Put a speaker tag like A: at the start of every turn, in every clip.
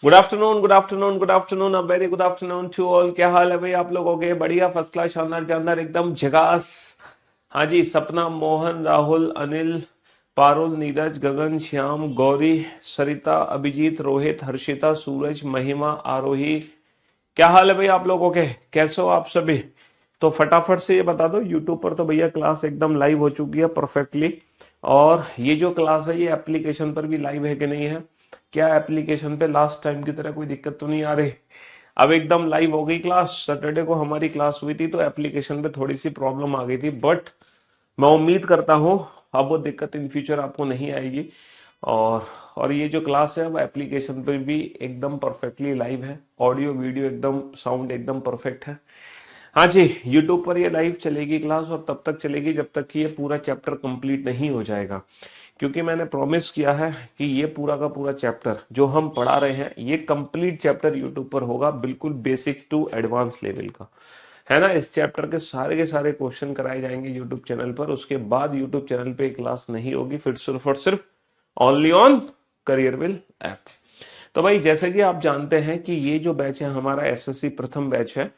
A: Good afternoon, good afternoon, good afternoon, a very good afternoon to all. क्या हाल है भाई आप लोगों के? बढ़िया, फर्स्ट क्लास, शानदार जानदार, एकदम झकास। हाँ जी, सपना, मोहन, राहुल, अनिल, पारुल, नीरज, गगन, श्याम, गौरी, सरिता, अभिजीत, रोहित, हर्षिता, सूरज, महिमा, आरोही। क्या हाल है भाई आप लोगों के? कैसे हो आप सभी? तो फटाफट से ये बता दो, यूट्यूब पर तो भैया क्लास एकदम लाइव हो चुकी है परफेक्टली। और ये जो क्लास है ये एप्लीकेशन पर भी लाइव है कि नहीं है? क्या एप्लीकेशन पे लास्ट टाइम की तरह कोई दिक्कत तो नहीं आ रही? अब एकदम लाइव हो गई क्लास। सैटरडे को हमारी क्लास हुई थी तो एप्लीकेशन पे थोड़ी सी प्रॉब्लम आ गई थी, बट मैं उम्मीद करता हूँ अब वो दिक्कत इन फ्यूचर आपको नहीं आएगी। और और ये जो क्लास है वो एप्लीकेशन पे भी एकदम परफेक्टली लाइव है। ऑडियो वीडियो एकदम, साउंड एकदम परफेक्ट है। हाँ जी, यूट्यूब पर ये लाइव चलेगी क्लास, और तब तक चलेगी जब तक कि ये पूरा चैप्टर कंप्लीट नहीं हो जाएगा। क्योंकि मैंने प्रॉमिस किया है कि ये पूरा का पूरा चैप्टर जो हम पढ़ा रहे हैं ये कंप्लीट चैप्टर यूट्यूब पर होगा, बिल्कुल बेसिक टू एडवांस लेवल का। है ना? इस चैप्टर के सारे क्वेश्चन कराए जाएंगे यूट्यूब चैनल पर। उसके बाद यूट्यूब चैनल पे क्लास नहीं होगी, फिर सिर्फ और सिर्फ ओनली ऑन करियरविल ऐप। तो भाई, जैसे कि आप जानते हैं कि ये जो बैच है हमारा एसएससी प्रथम बैच है,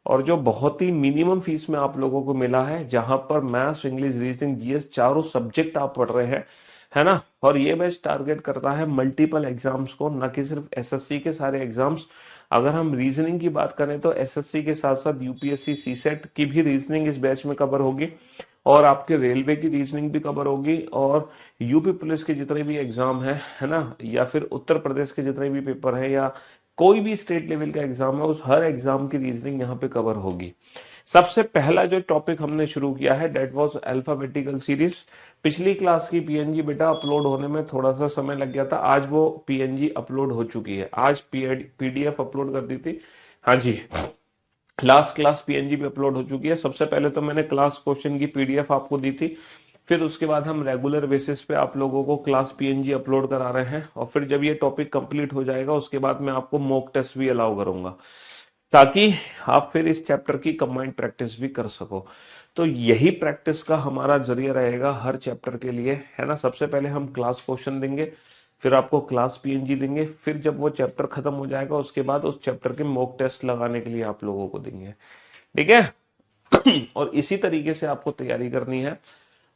A: और जो बहुत ही मिनिमम फीस में आप लोगों को मिला है, जहां पर मैथ्स, इंग्लिश, रीजनिंग, जीएस चारों सब्जेक्ट आप पढ़ रहे हैं। है ना? और ये बैच टारगेट करता है मल्टीपल एग्जाम्स को, न कि सिर्फ एसएससी के सारे एग्जाम्स। अगर हम रीजनिंग की बात करें तो एसएससी के साथ साथ यूपीएससी सीसेट की भी रीजनिंग इस बैच में कवर होगी, और आपके रेलवे की रीजनिंग भी कवर होगी, और यूपी पुलिस के जितने भी एग्जाम है ना, या फिर उत्तर प्रदेश के जितने भी पेपर हैं, या कोई भी स्टेट लेवल का एग्जाम है, उस हर एग्जाम की रीजनिंग यहाँ पे कवर होगी। सबसे पहला जो टॉपिक हमने शुरू किया है डेट वाज अल्फाबेटिकल सीरीज। पिछली क्लास की पीएनजी बेटा अपलोड होने में थोड़ा सा समय लग गया था, आज वो पीएनजी अपलोड हो चुकी है। आज पीडीएफ अपलोड कर दी थी। हाँ जी, लास्ट क्लास पीएनजी पे अपलोड हो चुकी है। सबसे पहले तो मैंने क्लास क्वेश्चन की पीडीएफ आपको दी थी, फिर उसके बाद हम रेगुलर बेसिस पे आप लोगों को क्लास पीएनजी अपलोड करा रहे हैं, और फिर जब ये टॉपिक कंप्लीट हो जाएगा उसके बाद मैं आपको मॉक टेस्ट भी अलाउ करूंगा, ताकि आप फिर इस चैप्टर की कंबाइंड प्रैक्टिस भी कर सको। तो यही प्रैक्टिस का हमारा जरिया रहेगा हर चैप्टर के लिए। है ना? सबसे पहले हम क्लास क्वेश्चन देंगे, फिर आपको क्लास पीएनजी देंगे, फिर जब वो चैप्टर खत्म हो जाएगा उसके बाद उस चैप्टर के मॉक टेस्ट लगाने के लिए आप लोगों को देंगे। ठीक है? और इसी तरीके से आपको तैयारी करनी है।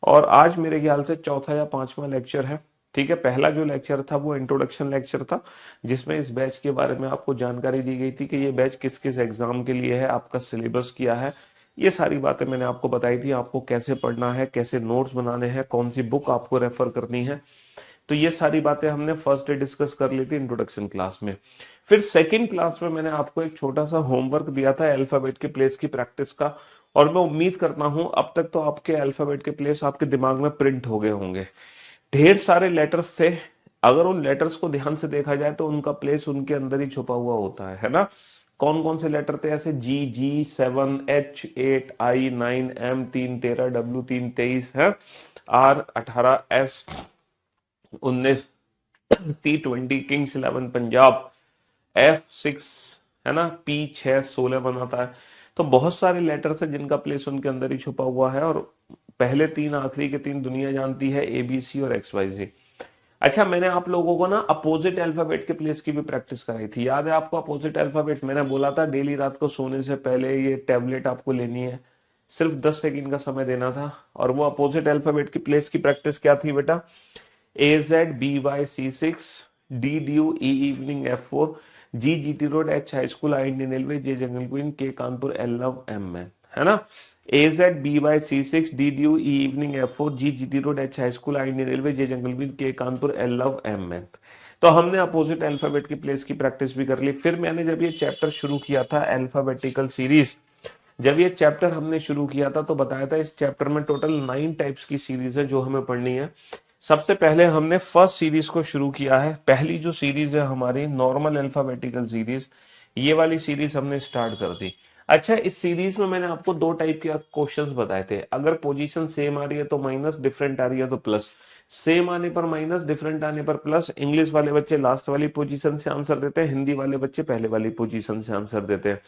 A: और आज मेरे ख्याल से चौथा या पांचवा लेक्चर है। ठीक है? पहला जो लेक्चर था वो इंट्रोडक्शन लेक्चर था, जिसमें इस बैच के बारे में आपको जानकारी दी गई थी कि ये बैच किस किस एग्जाम के लिए है, आपका सिलेबस क्या है। ये सारी बातें मैंने आपको बताई थी, आपको कैसे पढ़ना है, कैसे नोट्स बनाने हैं, कौन सी बुक आपको रेफर करनी है। तो ये सारी बातें हमने फर्स्ट डे डिस्कस कर ली थी इंट्रोडक्शन क्लास में। फिर सेकंड क्लास में मैंने आपको एक छोटा सा होमवर्क दिया था अल्फाबेट के प्लेस की प्रैक्टिस का, और मैं उम्मीद करता हूं अब तक तो आपके अल्फाबेट के प्लेस आपके दिमाग में प्रिंट हो गए होंगे। ढेर सारे लेटर्स थे। अगर उन लेटर्स को ध्यान से देखा जाए तो उनका प्लेस उनके अंदर ही छुपा हुआ होता है ना? कौन कौन से लेटर थे ऐसे? G7, H8, I9, M3 13, W3 23 है, R18, S19, T20 Kings 11 Punjab, F6, है ना, P6 16 बनाता है। तो बहुत सारे लेटर्स हैं जिनका प्लेस उनके अंदर ही छुपा हुआ है, और पहले तीन, आखिरी के तीन दुनिया जानती है, ABC और XYZ। अच्छा, मैंने आप लोगों को ना अपोजिट अल्फाबेट के प्लेस की भी प्रैक्टिस कराई थी, याद है आपको? अपोजिट अल्फाबेट मैंने बोला था डेली रात को सोने से पहले ये टैबलेट आपको लेनी है, सिर्फ 10 सेकंड का समय देना था। और वो अपोजिट अल्फाबेट की प्लेस की प्रैक्टिस क्या थी बेटा? AZ BY C6, DDU evening F4, GGT road, H high school, I Indian railway, J jungle queen, K Kanpur, L love, M man. है ना? AZ BY C6, DDU evening F4, GGT road, H high school, I Indian railway, J jungle queen, K Kanpur, L love, M man. तो हमने opposite alphabet की place की practice भी कर ली। फिर मैंने जब ये चैप्टर शुरू किया था अल्फाबेटिकल सीरीज, जब ये चैप्टर हमने शुरू किया था तो बताया था इस चैप्टर में टोटल 9 टाइप्स की सीरीज है जो हमें पढ़नी है। सबसे पहले हमने फर्स्ट सीरीज को शुरू किया है। पहली जो सीरीज है हमारी नॉर्मल अल्फाबेटिकल सीरीज, ये वाली सीरीज हमने स्टार्ट कर दी। अच्छा, इस सीरीज में मैंने आपको 2 टाइप के क्वेश्चंस बताए थे। अगर पोजीशन सेम आ रही है तो माइनस, डिफरेंट आ रही है तो प्लस। सेम आने पर माइनस, डिफरेंट आने पर प्लस। इंग्लिश वाले बच्चे लास्ट वाली पोजीशन से आंसर देते हैं, हिंदी वाले बच्चे पहले वाली पोजीशन से आंसर देते हैं।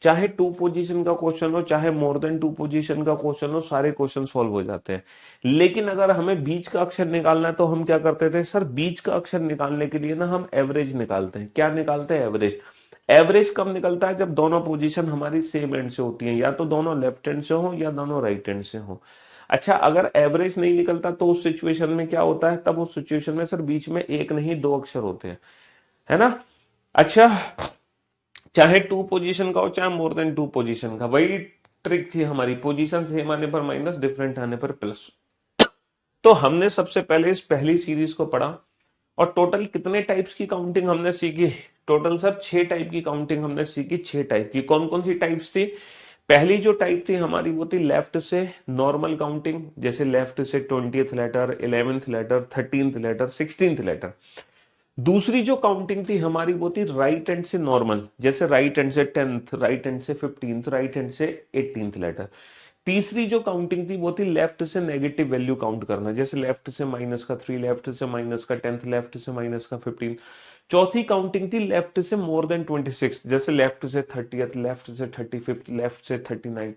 A: चाहे 2 पोजीशन का क्वेश्चन हो, चाहे मोर देन 2 पोजीशन का क्वेश्चन हो, सारे क्वेश्चन सॉल्व हो जाते हैं। लेकिन अगर हमें बीच का अक्षर निकालना है तो हम क्या करते थे सर, बीच का अक्षर निकालने के लिए ना हम एवरेज निकालते हैं। क्या निकालते हैं? एवरेज। एवरेज कब निकलता है? जब दोनों पोजीशन हमारी सेम एंड से होती हैं, या तो दोनों लेफ्ट हैंड से हो या दोनों राइट हैंड से हो। अच्छा, अगर एवरेज नहीं निकलता तो उस सिचुएशन में क्या होता है? तब उस सिचुएशन में सर बीच में एक नहीं 2 अक्षर होते हैं, है ना। अच्छा, चाहे 2 पोजीशन का हो चाहे मोर देन 2 पोजीशन का, वही ट्रिक थी हमारी, पोजीशन सेम आने पर माइनस, डिफरेंट आने पर प्लस। तो हमने सबसे पहले इस पहली सीरीज को पढ़ा और टोटल कितने टाइप्स की काउंटिंग हमने सीखी? टोटल सर 6 टाइप की काउंटिंग हमने सीखी। 6 टाइप की। कौन कौन सी टाइप्स थी? पहली जो टाइप थी हमारी वो थी लेफ्ट से नॉर्मल काउंटिंग, जैसे लेफ्ट से 20th letter, 11th letter, 13th letter, 16th letter. दूसरी जो काउंटिंग थी हमारी वो थी राइट हैंड से नॉर्मल, जैसे राइट हैंड से 10th, राइट हैंड से 15th, राइट हैंड से 18th लेटर। तीसरी जो काउंटिंग थी वो थी लेफ्ट से नेगेटिव वैल्यू काउंट करना, जैसे लेफ्ट से -3, लेफ्ट से -10, लेफ्ट से -15। चौथी काउंटिंग थी लेफ्ट से मोर देन 26, जैसे लेफ्ट से 30th, लेफ्ट से 35th, लेफ्ट से 39।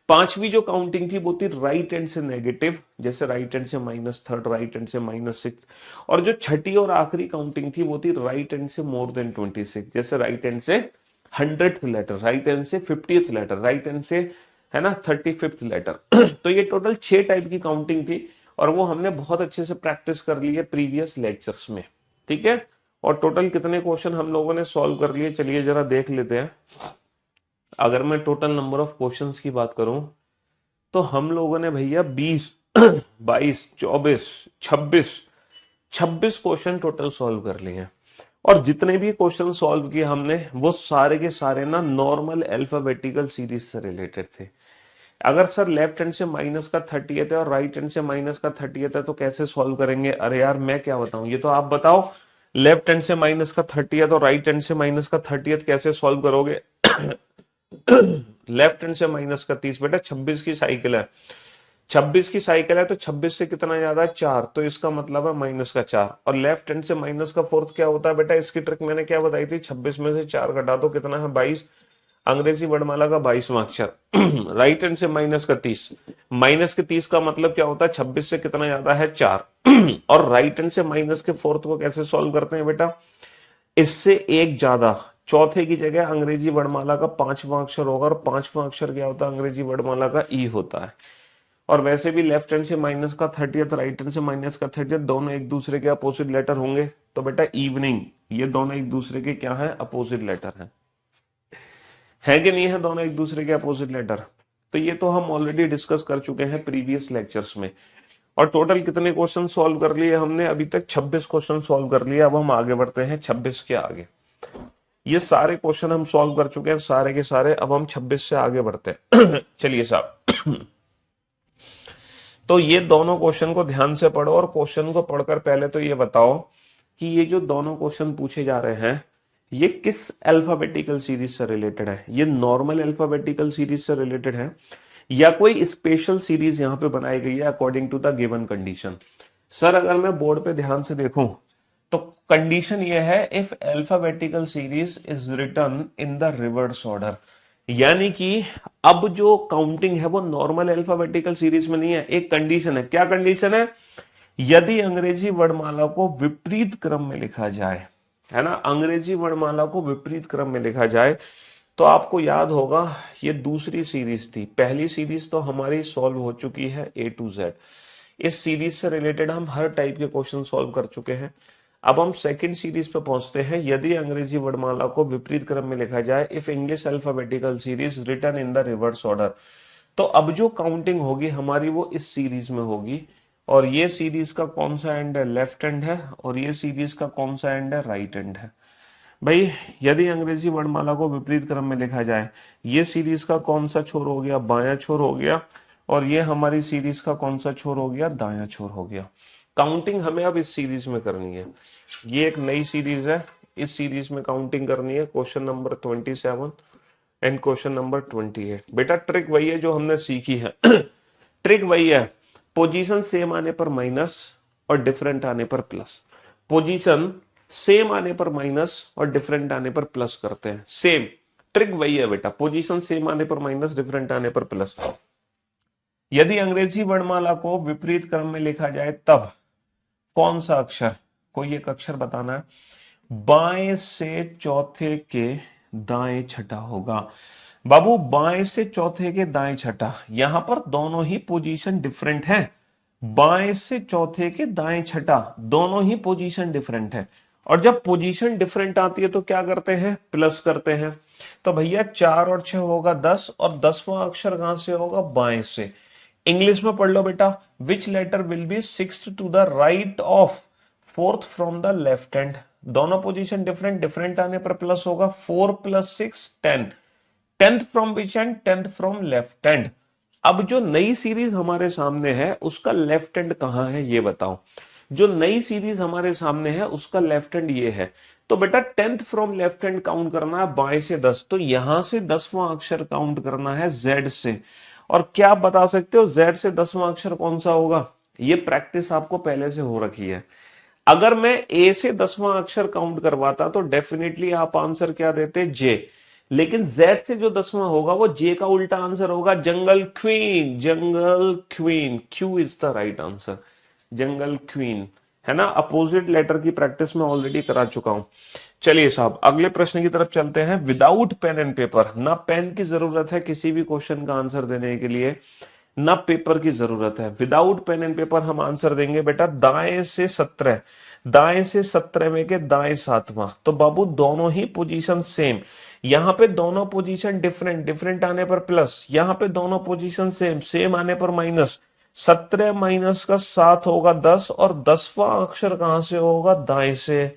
A: पांचवी जो काउंटिंग थी वो थी राइट हैंड से नेगेटिव, जैसे राइट हैंड से -3, राइट हैंड से -6। और जो छठी और आखिरी काउंटिंग थी वो थी राइट हैंड से मोर देन 26, जैसे राइट हैंड से 100th लेटर, राइट हैंड से 50th लेटर, राइट हैंड से, है ना, 35th लेटर। तो ये टोटल 6 टाइप की काउंटिंग थी और वो हमने बहुत अच्छे से प्रैक्टिस कर ली है प्रीवियस लेक्चर्स में, ठीक है। और टोटल कितने क्वेश्चन हम लोगों ने सॉल्व कर लिए, चलिए जरा देख लेते हैं। अगर मैं टोटल नंबर ऑफ क्वेश्चंस की बात करूं तो हम लोगों ने भैया 20, 22, 24, 26 क्वेश्चन टोटल सॉल्व कर लिए हैं। और जितने भी क्वेश्चन सॉल्व किए हमने वो सारे के सारे ना नॉर्मल अल्फाबेटिकल सीरीज से रिलेटेड थे। अगर सर लेफ्ट हैंड से माइनस का 30th है और राइट हैंड से माइनस का 30th है तो कैसे सॉल्व करेंगे? अरे यार मैं क्या बताऊं, ये तो आप बताओ। लेफ्ट हैंड से माइनस का 30th और राइट हैंड से माइनस का 30th कैसे सॉल्व करोगे? लेफ्ट हैंड से माइनस का 30, बेटा 26 की साइकिल है, 26 की साइकिल है तो 26 से कितना ज्यादा है? 4, तो इसका मतलब है माइनस का 4। और लेफ्ट हैंड से माइनस का फोर्थ क्या होता है बेटा? इसकी ट्रिक मैंने क्या बताई थी? 26 में से 4 घटा दो, कितना है? 22, अंग्रेजी वर्णमाला का 22वां अक्षर। राइट हैंड से माइनस का 30, माइनस के 30 का मतलब क्या होता है? 26 से कितना ज्यादा है? 4। और राइट हैंड से माइनस के फोर्थ को कैसे सॉल्व करते हैं बेटा? इससे एक ज्यादा, चौथे की जगह अंग्रेजी वर्णमाला का 5वां अक्षर होगा, और 5वां अक्षर क्या होता है? अंग्रेजी वर्णमाला का ई होता है। और वैसे भी लेफ्ट हैंड से माइनस का 30th, राइट हैंड से माइनस का 30th, दोनों एक दूसरे के अपोजिट लेटर होंगे। तो बेटा इवनिंग, ये दोनों एक दूसरे के क्या है? अपोजिट लेटर है कि नहीं है? दोनों एक दूसरे के अपोजिट लेटर। तो ये तो हम ऑलरेडी डिस्कस कर चुके हैं प्रीवियस लेक्चर्स में। और टोटल कितने क्वेश्चन सॉल्व कर लिए हमने? अभी तक 26 क्वेश्चन सॉल्व कर लिए। अब हम आगे बढ़ते हैं 26 के आगे। ये सारे क्वेश्चन हम सॉल्व कर चुके हैं, सारे के सारे। अब हम 26 से आगे बढ़ते हैं। चलिए साहब, तो ये दोनों क्वेश्चन को ध्यान से पढ़ो और क्वेश्चन को पढ़कर पहले तो ये बताओ कि ये जो दोनों क्वेश्चन पूछे जा रहे हैं ये किस अल्फाबेटिकल सीरीज से रिलेटेड है? ये नॉर्मल अल्फाबेटिकल सीरीज से रिलेटेड है या कोई स्पेशल सीरीज यहां पे बनाई गई है according to the given condition? Sir अगर मैं बोर्ड पे ध्यान से देखूं तो कंडीशन ये है, if alphabetical series is written in the reverse order. यानी कि अब जो काउंटिंग है वो नॉर्मल अल्फाबेटिकल सीरीज में नहीं है, एक कंडीशन है। क्या कंडीशन है? यदि अंग्रेजी वर्णमाला को विपरीत क्रम में लिखा जाए, है ना, अंग्रेजी वर्णमाला को विपरीत क्रम में लिखा जाए, तो आपको याद होगा ये दूसरी सीरीज थी। पहली सीरीज तो हमारी सॉल्व हो चुकी है A to Z। इस सीरीज से रिलेटेड हम हर टाइप के क्वेश्चन सॉल्व कर चुके हैं। अब हम सेकंड सीरीज पे पहुंचते हैं, यदि अंग्रेजी वर्णमाला को विपरीत क्रम में लिखा जाए, if English alphabetical series written in the reverse order. तो अब जो काउंटिंग होगी हमारी वो इस सीरीज में होगी। और ये सीरीज का कौन सा एंड है? लेफ्ट हैंड है। और ये सीरीज का कौन सा एंड है? राइट हैंड है। भाई यदि अंग्रेजी वर्णमाला को विपरीत क्रम में लिखा जाए, ये सीरीज का कौन सा छोर हो गया? बायां छोर हो गया। और ये हमारी सीरीज का कौन सा छोर हो गया? दायां छोर हो गया। काउंटिंग हमें अब इस सीरीज में करनी है। ये एक नई सीरीज है, इस सीरीज में काउंटिंग करनी है। Question number 27 and question number 28। बेटा ट्रिक वही है जो हमने सीखी है। ट्रिक वही है, पोजीशन सेम आने पर माइनस और डिफरेंट आने पर प्लस। पोजीशन सेम आने पर माइनस और डिफरेंट आने पर प्लस करते हैं। सेम ट्रिक वही है बेटा, पोजीशन सेम आने पर माइनस, डिफरेंट आने पर प्लस। यदि अंग्रेजी वर्णमाला को विपरीत क्रम में लिखा जाए तब कौन सा अक्षर, कोई एक अक्षर बताना है, बाएं से चौथे के दाएं छठा होगा। बाबू बाएं से चौथे के दाएं छठा, यहां पर दोनों ही पोजीशन डिफरेंट है। बाएं से चौथे के दाएं छठा दोनों ही पोजीशन डिफरेंट है, और जब पोजीशन डिफरेंट आती है तो क्या करते हैं, प्लस करते हैं। तो भैया 4 और 6 होगा 10, और 10वां अक्षर कहां से होगा, बाएं से। इंग्लिश में पढ़ लो बेटा, which letter will be sixth to the right of fourth from the left hand. दोनों पोजीशन डिफरेंट, डिफरेंट आने पर प्लस होगा। 4 + 6 10, 10th from which hand, 10th from left hand. अब जो नई सीरीज हमारे सामने है उसका लेफ्ट हैंड कहां है ये बताओ। जो नई सीरीज हमारे सामने है उसका लेफ्ट हैंड ये है। तो बेटा 10th from left hand count करना है बाएं से 10, तो यहां से 10वां अक्षर काउंट करना है जेड से। और क्या आप बता सकते हो जेड से 10वां अक्षर कौन सा होगा, ये प्रैक्टिस आपको पहले से हो रखी है। अगर मैं ए से 10वां अक्षर काउंट करवाता तो डेफिनेटली आप आंसर क्या देते, जे। लेकिन जेड से जो 10वां होगा वो जे का उल्टा आंसर होगा, जंगल क्वीन, जंगल queen. Q is the right answer, जंगल क्वीन, है ना। अपोजिट लेटर की प्रैक्टिस में ऑलरेडी करा चुका हूं। चलिए साहब अगले प्रश्न की तरफ चलते हैं। विदाउट पेन एंड पेपर, ना पेन की जरूरत है किसी भी क्वेश्चन का आंसर देने के लिए, ना पेपर की जरूरत है। विदाउट पेन एंड पेपर हम आंसर देंगे बेटा दाएं से 17, दाएं से 17 में के दाएं 7वां। तो बाबू दोनों ही पोजीशन सेम, यहां पे दोनों पोजीशन डिफरेंट, डिफरेंट आने पर प्लस, यहां पे दोनों पोजीशन सेम, सेम आने पर माइनस। 17 माइनस का 7 होगा 10, और 10वां अक्षर कहां से होगा, दाएं से।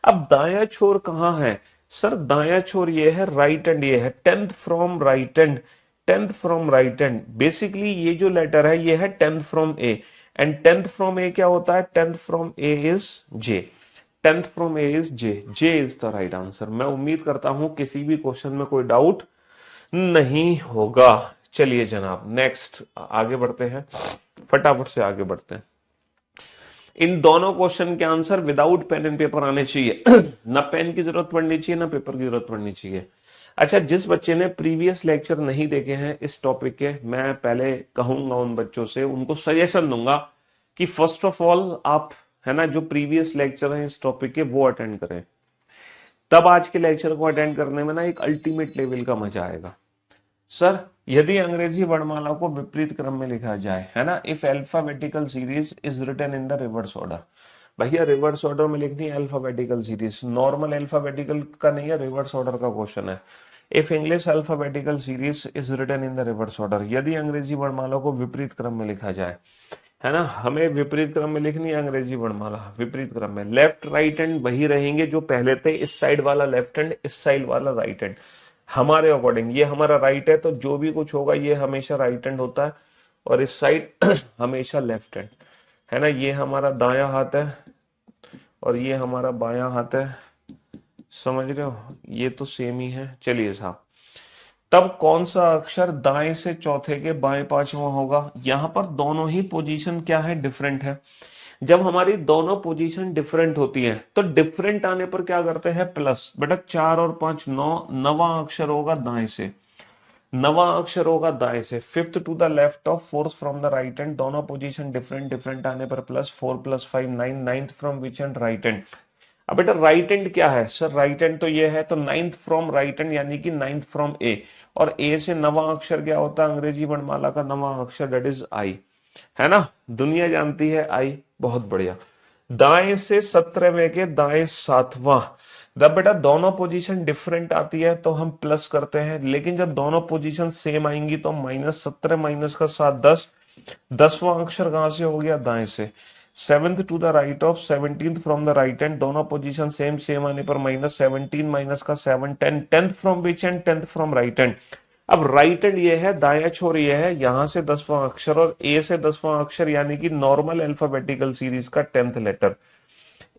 A: अब दाया छोर कहां है सर, दाया छोर ये है राइट हैंड, ये है 10th from right hand, 10th from right hand. Basically ये जो लेटर है ये है 10th from A, and 10th from A क्या होता है, 10th from A is J, 10th from A is J, J is the right answer. मैं उम्मीद करता हूं किसी भी क्वेश्चन में कोई डाउट नहीं होगा। चलिए जनाब नेक्स्ट आगे बढ़ते हैं, फटाफट से आगे बढ़ते हैं। इन दोनों क्वेश्चन के answer without pen and paper आने चाहिए। ना पेन की जरूरत पड़नी चाहिए, ना पेपर की जरूरत पड़नी चाहिए। अच्छा, जिस बच्चे ने प्रीवियस लेक्चर नहीं देखे हैं इस टॉपिक के, मैं पहले कहूंगा उन बच्चों से, उनको सजेशन दूंगा कि फर्स्ट ऑफ ऑल आप, है ना, जो प्रीवियस लेक्चर हैं इस टॉपिक के वो अटेंड करें। तब आज के लेक्चर को अटेंड करने में ना एक अल्टीमेट लेवल का मजा आएगा। सर यदि अंग्रेजी वर्णमाला को विपरीत क्रम में लिखा जाए, है ना, if alphabetical series is written in the reverse order. भैया रिवर्स ऑर्डर में लिखनी है अल्फाबेटिकल सीरीज, नॉर्मल अल्फाबेटिकल का नहीं है, रिवर्स ऑर्डर का क्वेश्चन है। If English alphabetical series is written in the reverse order, यदि अंग्रेजी वर्णमाला को विपरीत क्रम में लिखा जाए, है ना, हमें विपरीत क्रम में लिखनी है अंग्रेजी वर्णमाला विपरीत क्रम में। लेफ्ट राइट हैंड वही रहेंगे जो पहले थे, इस साइड वाला लेफ्ट हैंड, इस साइड वाला राइट हैंड। हमारे अकॉर्डिंग ये हमारा राइट है तो जो भी कुछ होगा ये हमेशा राइट हैंड होता है, और इस साइड हमेशा लेफ्ट हैंड, है ना। ये हमारा दायां हाथ है और ये हमारा बायां हाथ है, समझ रहे हो, ये तो सेम ही है। चलिए साहब, तब कौन सा अक्षर दाएं से चौथे के बाएं 5वां होगा। यहां पर दोनों ही पोजीशन क्या है, डिफरेंट है। जब हमारी दोनों पोजीशन डिफरेंट होती है तो डिफरेंट आने पर क्या करते हैं, प्लस। बेटा 4 और 5 9, नवा अक्षर होगा दाएं से, नवा अक्षर होगा दाएं से। 5th to the left of 4th from the right hand, दोनों पोजीशन डिफरेंट, डिफरेंट आने पर plus. 4 + 5 9, 9th from which hand, right hand. अब बेटा राइट हैंड क्या है सर, राइट हैंड तो ये है, तो 9th फ्रॉम राइट हैंड यानी कि 9th फ्रॉम ए, और ए से नवा अक्षर क्या होता है अंग्रेजी वर्णमाला का नवा अक्षर, दैट इज आई, है ना। दुनिया जानती है आई, बहुत बढ़िया। दाएं से 17वें के दाएं 7वां, जब बेटा दोनों पोजीशन डिफरेंट आती है तो हम प्लस करते हैं, लेकिन जब दोनों पोजीशन सेम आएंगी तो -17 माइनस का 7 10, 10वां अक्षर कहां से हो गया, दाएं से। 7th to the right of 17th from the right hand, दोनों पोजीशन सेम, सेम आने पर -17 माइनस का 7 10, 10th from which hand, 10th from right hand. अब राइट हैंड ये है, दाया छोर ये है, यहां से 10वां अक्षर, और ए से 10वां अक्षर यानी कि नॉर्मल अल्फाबेटिकल सीरीज का 10th लेटर।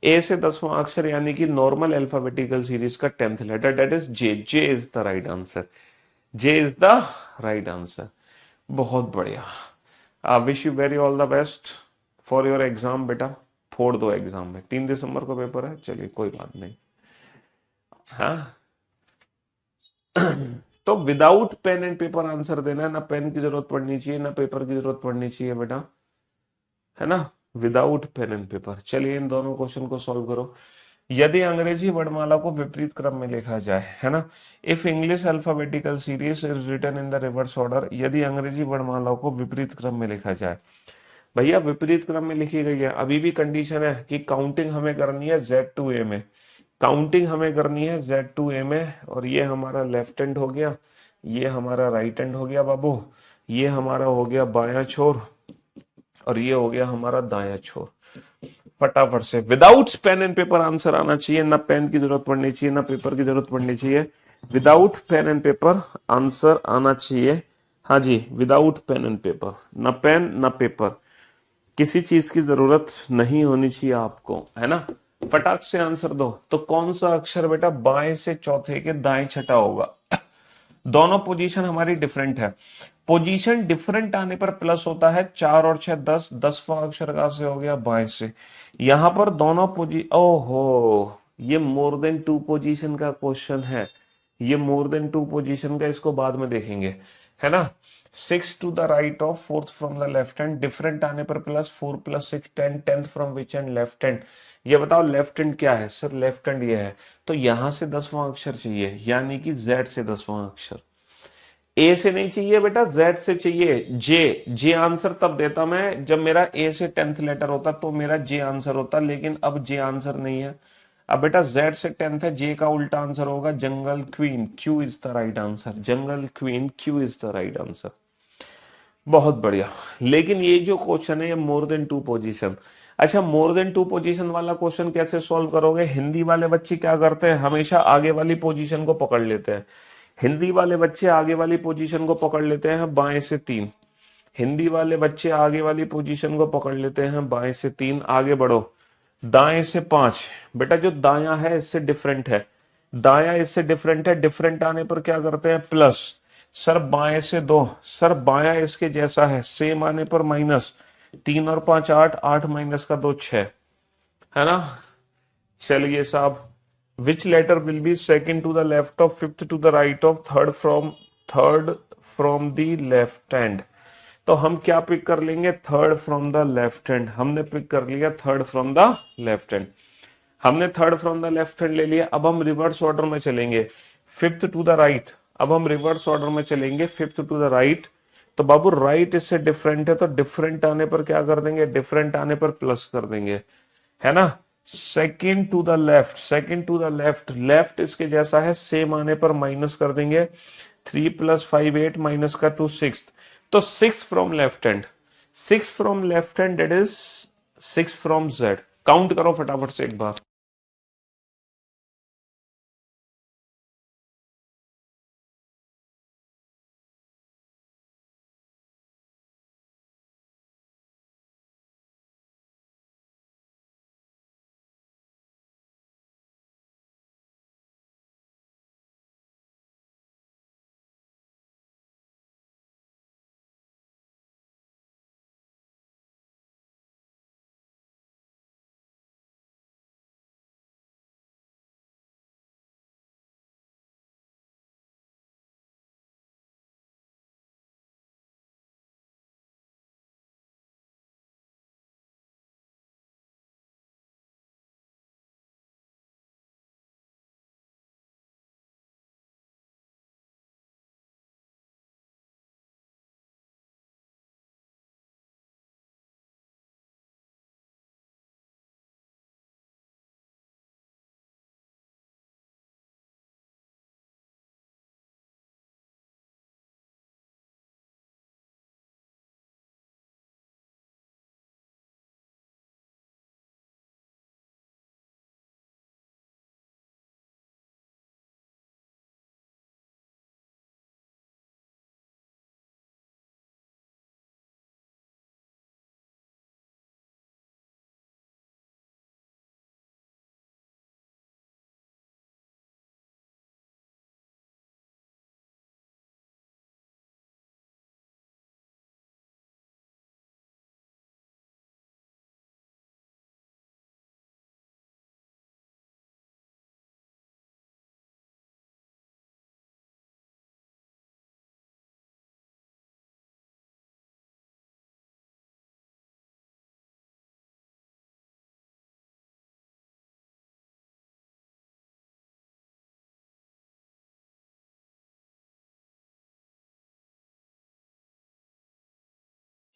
A: ए से 10वां अक्षर यानी कि नॉर्मल अल्फाबेटिकल सीरीज का 10th letter, that is J, J is the right answer, J is the right answer. बहुत बढ़िया, I wish you very all the best for your exam बेटा। फोड़ दो एग्जाम में, 3 दिसंबर को पेपर है, चलिए कोई बात नहीं। हाँ तो without pen and paper answer देना है, ना पेन की जरूरत पड़नी चाहिए ना पेपर की जरूरत पड़नी चाहिए बेटा, है ना, विदाउट पेन एंड पेपर। चलिए इन दोनों क्वेश्चन को सॉल्व करो। यदि अंग्रेजी वर्णमाला को विपरीत क्रम में लिखा जाए, है ना, if English alphabetical series is written in the reverse order, यदि अंग्रेजी वर्णमाला को विपरीत क्रम में लिखा जाए। भैया विपरीत क्रम में लिखी गई है, अभी भी कंडीशन है कि काउंटिंग हमें करनी है Z2A में, काउंटिंग हमें करनी है Z2A में। और ये हमारा लेफ्ट हैंड हो गया, ये हमारा राइट हैंड हो गया बाबू, ये हमारा हो गया बायां छोर, और ये हो गया हमारा दायां छोर। फटाफट से without pen and paper answer आना चाहिए, ना पेन की जरूरत पड़नी चाहिए ना पेपर की जरूरत पड़नी चाहिए, without pen and paper answer आना चाहिए। हाँ जी, विदाउट पेन एंड पेपर, ना पेन ना पेपर, किसी चीज की जरूरत नहीं होनी चाहिए आपको, है ना। फटाक से आंसर दो। तो कौन सा अक्षर बेटा बाएं से चौथे के दाएं छठा होगा? दोनों पोजीशन हमारी डिफरेंट है। पोजीशन डिफरेंट आने पर प्लस होता है, 4 और 6 10, 10वां अक्षर कहां से हो गया? बाएं से। यहां पर दोनों ओहो, ये मोर देन टू पोजीशन का क्वेश्चन है, ये मोर देन टू पोजीशन का, इसको बाद में देखेंगे, है ना। 6 to the right of 4th from the left hand, different आने पर plus, 4 + 6 10, 10th from which hand? Left hand. ये बताओ लेफ्ट हैंड क्या है? सर लेफ्ट हैंड ये है, तो यहां से 10वां अक्षर चाहिए, यानी कि जेड से 10वां अक्षर। ए से नहीं चाहिए बेटा, जेड से चाहिए। जे, जे आंसर तब देता मैं जब मेरा ए से 10th लेटर होता, तो मेरा जे आंसर होता, लेकिन अब जे आंसर नहीं है। अब बेटा जेड से 10th है, जे का उल्टा आंसर होगा जंगल queen, Q is the right answer, जंगल queen Q is the right answer. बहुत बढ़िया। लेकिन ये जो क्वेश्चन है ये मोर देन टू पोजीशन। अच्छा, मोर देन टू पोजीशन वाला क्वेश्चन कैसे सॉल्व करोगे? हिंदी वाले बच्चे क्या करते हैं, हमेशा आगे वाली पोजीशन को पकड़ लेते हैं। हिंदी वाले बच्चे आगे वाली पोजीशन को पकड़ लेते हैं बाएं से 3, हिंदी वाले बच्चे आगे वाली पोजीशन को पकड़ लेते हैं बाएं से 3, आगे बढ़ो, दाएं से 5। बेटा जो दायां है इससे डिफरेंट है, दायां इससे डिफरेंट है, डिफरेंट आने पर क्या करते हैं? प्लस। सर बाएं से 2, सर बायां इसके जैसा है, सेम आने पर माइनस, 3 और 5 8, 8 माइनस का 2 6, है ना। चलिए साहब, which letter will be second to the left of, fifth to the right of, third from the left hand? तो हम क्या पिक कर लेंगे? Third from the left hand. हमने पिक कर लिया third from the left hand, हमने third from the left hand ले लिया। अब हम रिवर्स ऑर्डर में चलेंगे, फिफ्थ टू द राइट। अब हम रिवर्स ऑर्डर में चलेंगे, फिफ्थ टू द राइट। तो बाबू राइट इससे डिफरेंट है, तो डिफरेंट आने पर क्या कर देंगे? डिफरेंट आने पर प्लस कर देंगे, है ना। Second to the left, second to the left, left इसके जैसा है, सेम आने पर माइनस कर देंगे, 3 + 5 8 माइनस का 2 6। तो 6 from left hand, 6 from left hand, that is 6 from Z. Count करो फटाफट से एक बार।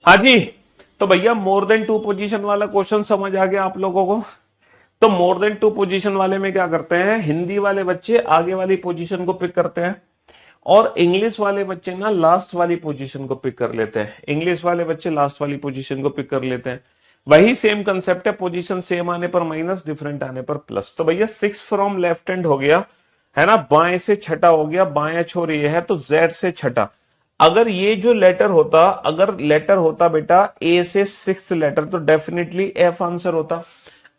A: हाँ जी। तो भैया मोर देन टू पोजीशन वाला क्वेश्चन समझ आ गया आप लोगों को। तो मोर देन टू पोजीशन वाले में क्या करते हैं, हिंदी वाले बच्चे आगे वाली पोजीशन को पिक करते हैं और इंग्लिश वाले बच्चे ना लास्ट वाली पोजीशन को पिक कर लेते हैं। इंग्लिश वाले बच्चे लास्ट वाली पोजीशन को पिक कर लेते हैं। वही सेम कंसेप्ट है, पोजीशन सेम आने पर माइनस, डिफरेंट आने पर प्लस। तो भैया 6 फ्रॉम लेफ्ट हैंड हो गया है ना, बाएं से छठा हो गया, बाएं छोर ये है तो जेड से छठा। अगर ये जो लेटर होता, अगर लेटर होता बेटा ए से सिक्स लेटर, तो डेफिनेटली एफ आंसर होता।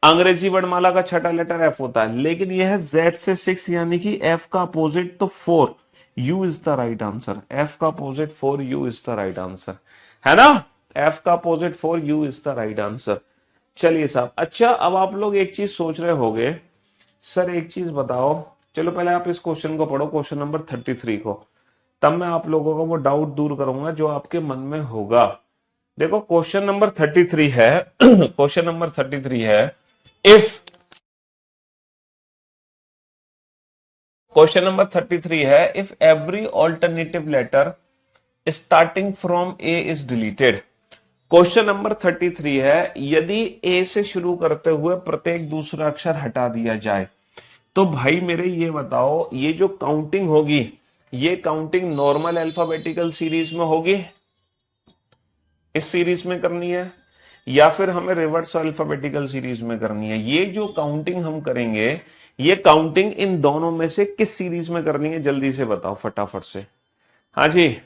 A: अंग्रेजी वर्णमाला का छठा लेटर एफ होता है, लेकिन यह है जेड से सिक्स, यानी कि एफ का अपोजिट तो four, U is the right answer. F का opposite four, U is the right answer, है ना। एफ का opposite four, U is the right answer. चलिए साहब, अच्छा अब आप लोग एक चीज सोच रहे होंगे, सर एक चीज बताओ, चलो पहले आप इस क्वेश्चन को पढ़ो, क्वेश्चन नंबर 33 को, तब मैं आप लोगों का वो डाउट दूर करूंगा जो आपके मन में होगा। देखो क्वेश्चन नंबर 33 है क्वेश्चन नंबर 33 है, इफ क्वेश्चन नंबर 33 है, if every alternative letter starting from A is deleted. Question number 33 है, यदि ए से शुरू करते हुए प्रत्येक दूसरा अक्षर हटा दिया जाए, तो भाई मेरे ये बताओ, ये जो काउंटिंग होगी, ये काउंटिंग नॉर्मल अल्फाबेटिकल सीरीज में होगी, इस सीरीज में करनी है, या फिर हमें रिवर्स अल्फाबेटिकल सीरीज में करनी है। ये जो काउंटिंग हम करेंगे, ये काउंटिंग इन दोनों में से किस सीरीज में करनी है, जल्दी से बताओ फटाफट से। हाँ जी,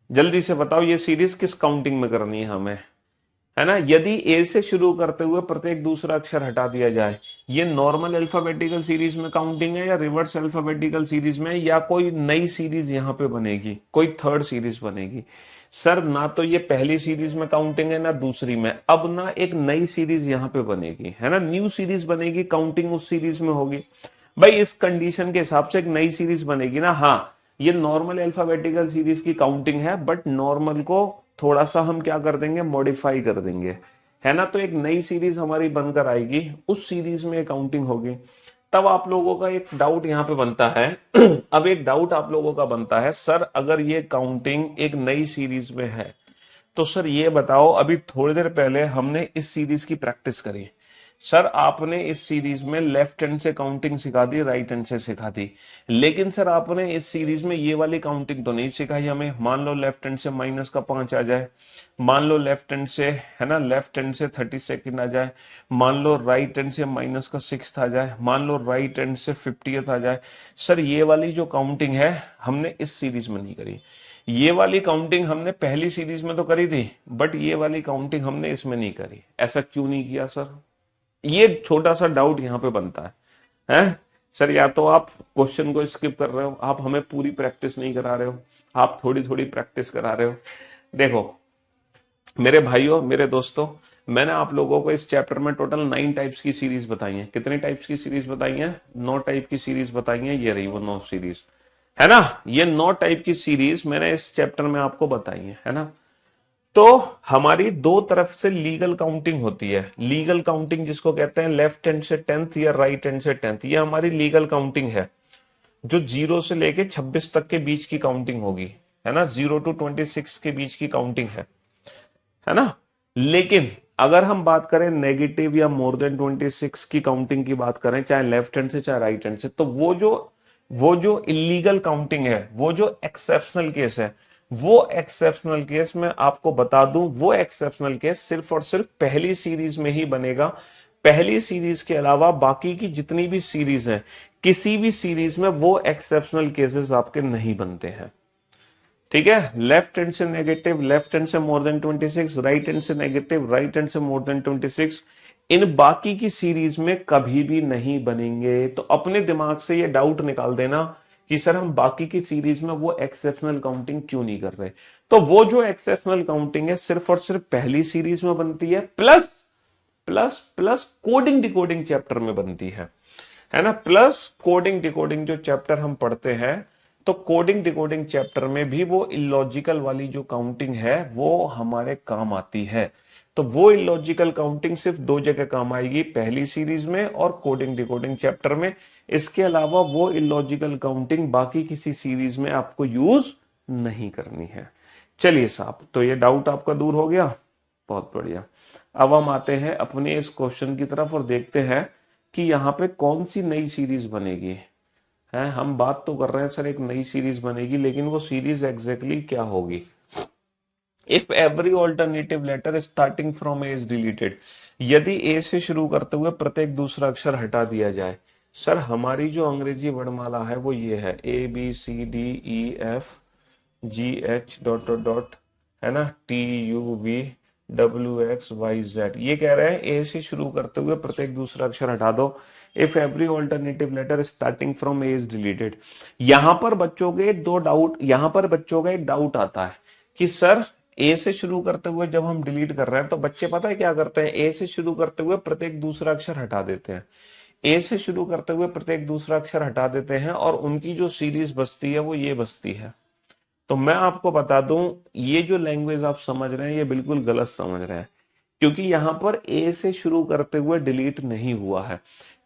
A: जल्दी से बताओ, ये सीरीज किस काउंटिंग में करनी है हमें, है ना। यदि ए से शुरू करते हुए प्रत्येक दूसरा अक्षर हटा दिया जाए, ये नॉर्मल अल्फाबेटिकल सीरीज में काउंटिंग है, या रिवर्स अल्फाबेटिकल सीरीज में, या कोई नई सीरीज यहां पे बनेगी, कोई थर्ड सीरीज बनेगी। सर ना तो ये पहली सीरीज में काउंटिंग है ना दूसरी में, अब ना एक नई सीरीज यहां पे बनेगी, है ना, न्यू सीरीज बनेगी, काउंटिंग उस सीरीज में होगी। भाई इस कंडीशन के हिसाब से एक नई सीरीज बनेगी ना। हाँ, ये नॉर्मल अल्फाबेटिकल सीरीज की काउंटिंग है, बट नॉर्मल को थोड़ा सा हम क्या कर देंगे, मॉडिफाई कर देंगे, है ना। तो एक नई सीरीज हमारी बनकर आएगी, उस सीरीज में काउंटिंग होगी। तब आप लोगों का एक डाउट यहां पे बनता है अब एक डाउट आप लोगों का बनता है, सर अगर ये काउंटिंग एक नई सीरीज में है, तो सर ये बताओ, अभी थोड़ी देर पहले हमने इस सीरीज की प्रैक्टिस करी, सर आपने इस सीरीज में लेफ्ट हैंड से काउंटिंग सिखा दी, राइट हैंड से सिखा दी, लेकिन सर आपने इस सीरीज में ये वाली काउंटिंग तो नहीं सिखाई हमें। मान लो लेफ्ट हैंड से माइनस का 5 आ जाए, मान लो लेफ्ट हैंड से, है ना, लेफ्ट हैंड से 32 आ जाए, मान लो राइट हैंड से माइनस का 6 आ जाए, मान लो राइट हैंड से 50th आ जाए। सर ये वाली जो काउंटिंग है हमने इस सीरीज में नहीं करी। ये वाली काउंटिंग हमने पहली सीरीज में तो करी थी, बट ये वाली काउंटिंग हमने इसमें नहीं करी। ऐसा क्यों नहीं किया सर, ये छोटा सा डाउट यहां पे बनता है सर। या तो आप क्वेश्चन को स्किप कर रहे हो, आप हमें पूरी प्रैक्टिस नहीं करा रहे हो, आप थोड़ी थोड़ी प्रैक्टिस करा रहे हो। देखो मेरे भाइयों, मेरे दोस्तों, मैंने आप लोगों को इस चैप्टर में टोटल 9 टाइप्स की सीरीज बताई है। कितने टाइप्स की सीरीज बताई है? 9 टाइप की सीरीज बताई है। ये रही वो 9 सीरीज, है ना। ये 9 टाइप की सीरीज मैंने इस चैप्टर में आपको बताई है ना। तो हमारी दो तरफ से लीगल काउंटिंग होती है। लीगल काउंटिंग जिसको कहते हैं लेफ्ट हैंड से 10th या राइट हैंड से 10th, ये हमारी लीगल काउंटिंग है, जो 0 से लेके 26 तक के बीच की काउंटिंग होगी, है ना। 0 to 26 के बीच की काउंटिंग है ना। लेकिन अगर हम बात करें नेगेटिव या मोर देन 26 की काउंटिंग की बात करें, चाहे लेफ्ट हैंड से चाहे राइट हैंड से, तो वो जो इलीगल काउंटिंग है, वो जो एक्सेप्शनल केस है, वो एक्सेप्शनल केस में आपको बता दूं, वो एक्सेप्शनल केस सिर्फ और सिर्फ पहली सीरीज में ही बनेगा। पहली सीरीज के अलावा बाकी की जितनी भी सीरीज हैं, किसी भी सीरीज में वो एक्सेप्शनल केसेस आपके नहीं बनते हैं। ठीक है, लेफ्ट हैंड से नेगेटिव, लेफ्ट हैंड से मोर देन 26, राइट हैंड से नेगेटिव, राइट हैंड से मोर देन 26, इन बाकी की सीरीज में कभी भी नहीं बनेंगे। तो अपने दिमाग से ये डाउट निकाल देना कि सर हम बाकी की सीरीज में वो एक्सेप्शनल काउंटिंग क्यों नहीं कर रहे। तो वो जो एक्सेप्शनल काउंटिंग है सिर्फ और सिर्फ पहली सीरीज में बनती है, plus plus plus coding decoding chapter में बनती है ना। प्लस कोडिंग डिकोडिंग जो चैप्टर हम पढ़ते हैं, तो कोडिंग डिकोडिंग चैप्टर में भी वो इलॉजिकल वाली जो काउंटिंग है वो हमारे काम आती है। तो वो इलॉजिकल काउंटिंग सिर्फ 2 जगह काम आएगी, पहली सीरीज में और कोडिंग डिकोडिंग चैप्टर में। इसके अलावा वो इलॉजिकल काउंटिंग बाकी किसी सीरीज में आपको यूज नहीं करनी है। चलिए साहब, तो ये डाउट आपका दूर हो गया, बहुत बढ़िया। अब हम आते हैं अपने इस क्वेश्चन की तरफ और देखते हैं कि यहाँ पे कौन सी नई सीरीज बनेगी। है, हम बात तो कर रहे हैं सर एक नई सीरीज बनेगी, लेकिन वो सीरीज एग्जैक्टली क्या होगी। If every alternative letter starting from A is deleted, यदि ए से शुरू करते हुए प्रत्येक दूसरा अक्षर हटा दिया जाए। सर हमारी जो अंग्रेजी वर्णमाला है वो ये है ABCDEFGH ... है ना, TUVWXYZ। ये कह रहे हैं ए से शुरू करते हुए प्रत्येक दूसरा अक्षर हटा दो। If every alternative letter starting from A is deleted. यहां पर बच्चों के दो डाउट, यहां पर बच्चों का एक डाउट आता है कि सर ए से शुरू करते हुए जब हम डिलीट कर रहे हैं तो बच्चे पता है क्या करते हैं, ए से शुरू करते हुए प्रत्येक दूसरा अक्षर हटा देते हैं। ए से शुरू करते हुए प्रत्येक दूसरा अक्षर हटा देते हैं और उनकी जो सीरीज बचती है वो ये बचती है। तो मैं आपको बता दूं, ये जो लैंग्वेज आप समझ रहे हैं ये बिल्कुल गलत समझ रहे हैं, क्योंकि यहां पर ए से शुरू करते हुए डिलीट नहीं हुआ है।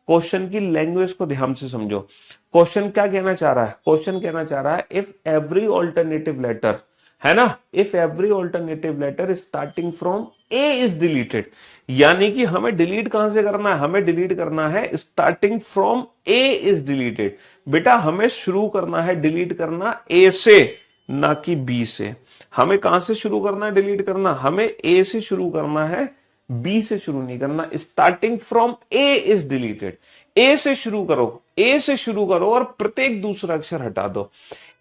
A: क्वेश्चन की लैंग्वेज को ध्यान से समझो। क्वेश्चन क्या कहना चाह रहा है, क्वेश्चन कहना चाह रहा है इफ एवरी ऑल्टरनेटिव लेटर, है ना, if every alternative letter starting from A is deleted, यानी कि हमें डिलीट कहां से करना है, हमें डिलीट करना है starting from A is deleted. बेटा हमें शुरू करना है डिलीट करना ए से, ना कि बी से। हमें कहां से शुरू करना है डिलीट करना, हमें ए से शुरू करना है, बी से शुरू नहीं करना। Starting from A is deleted, A से शुरू करो, ए से शुरू करो और प्रत्येक दूसरा अक्षर हटा दो।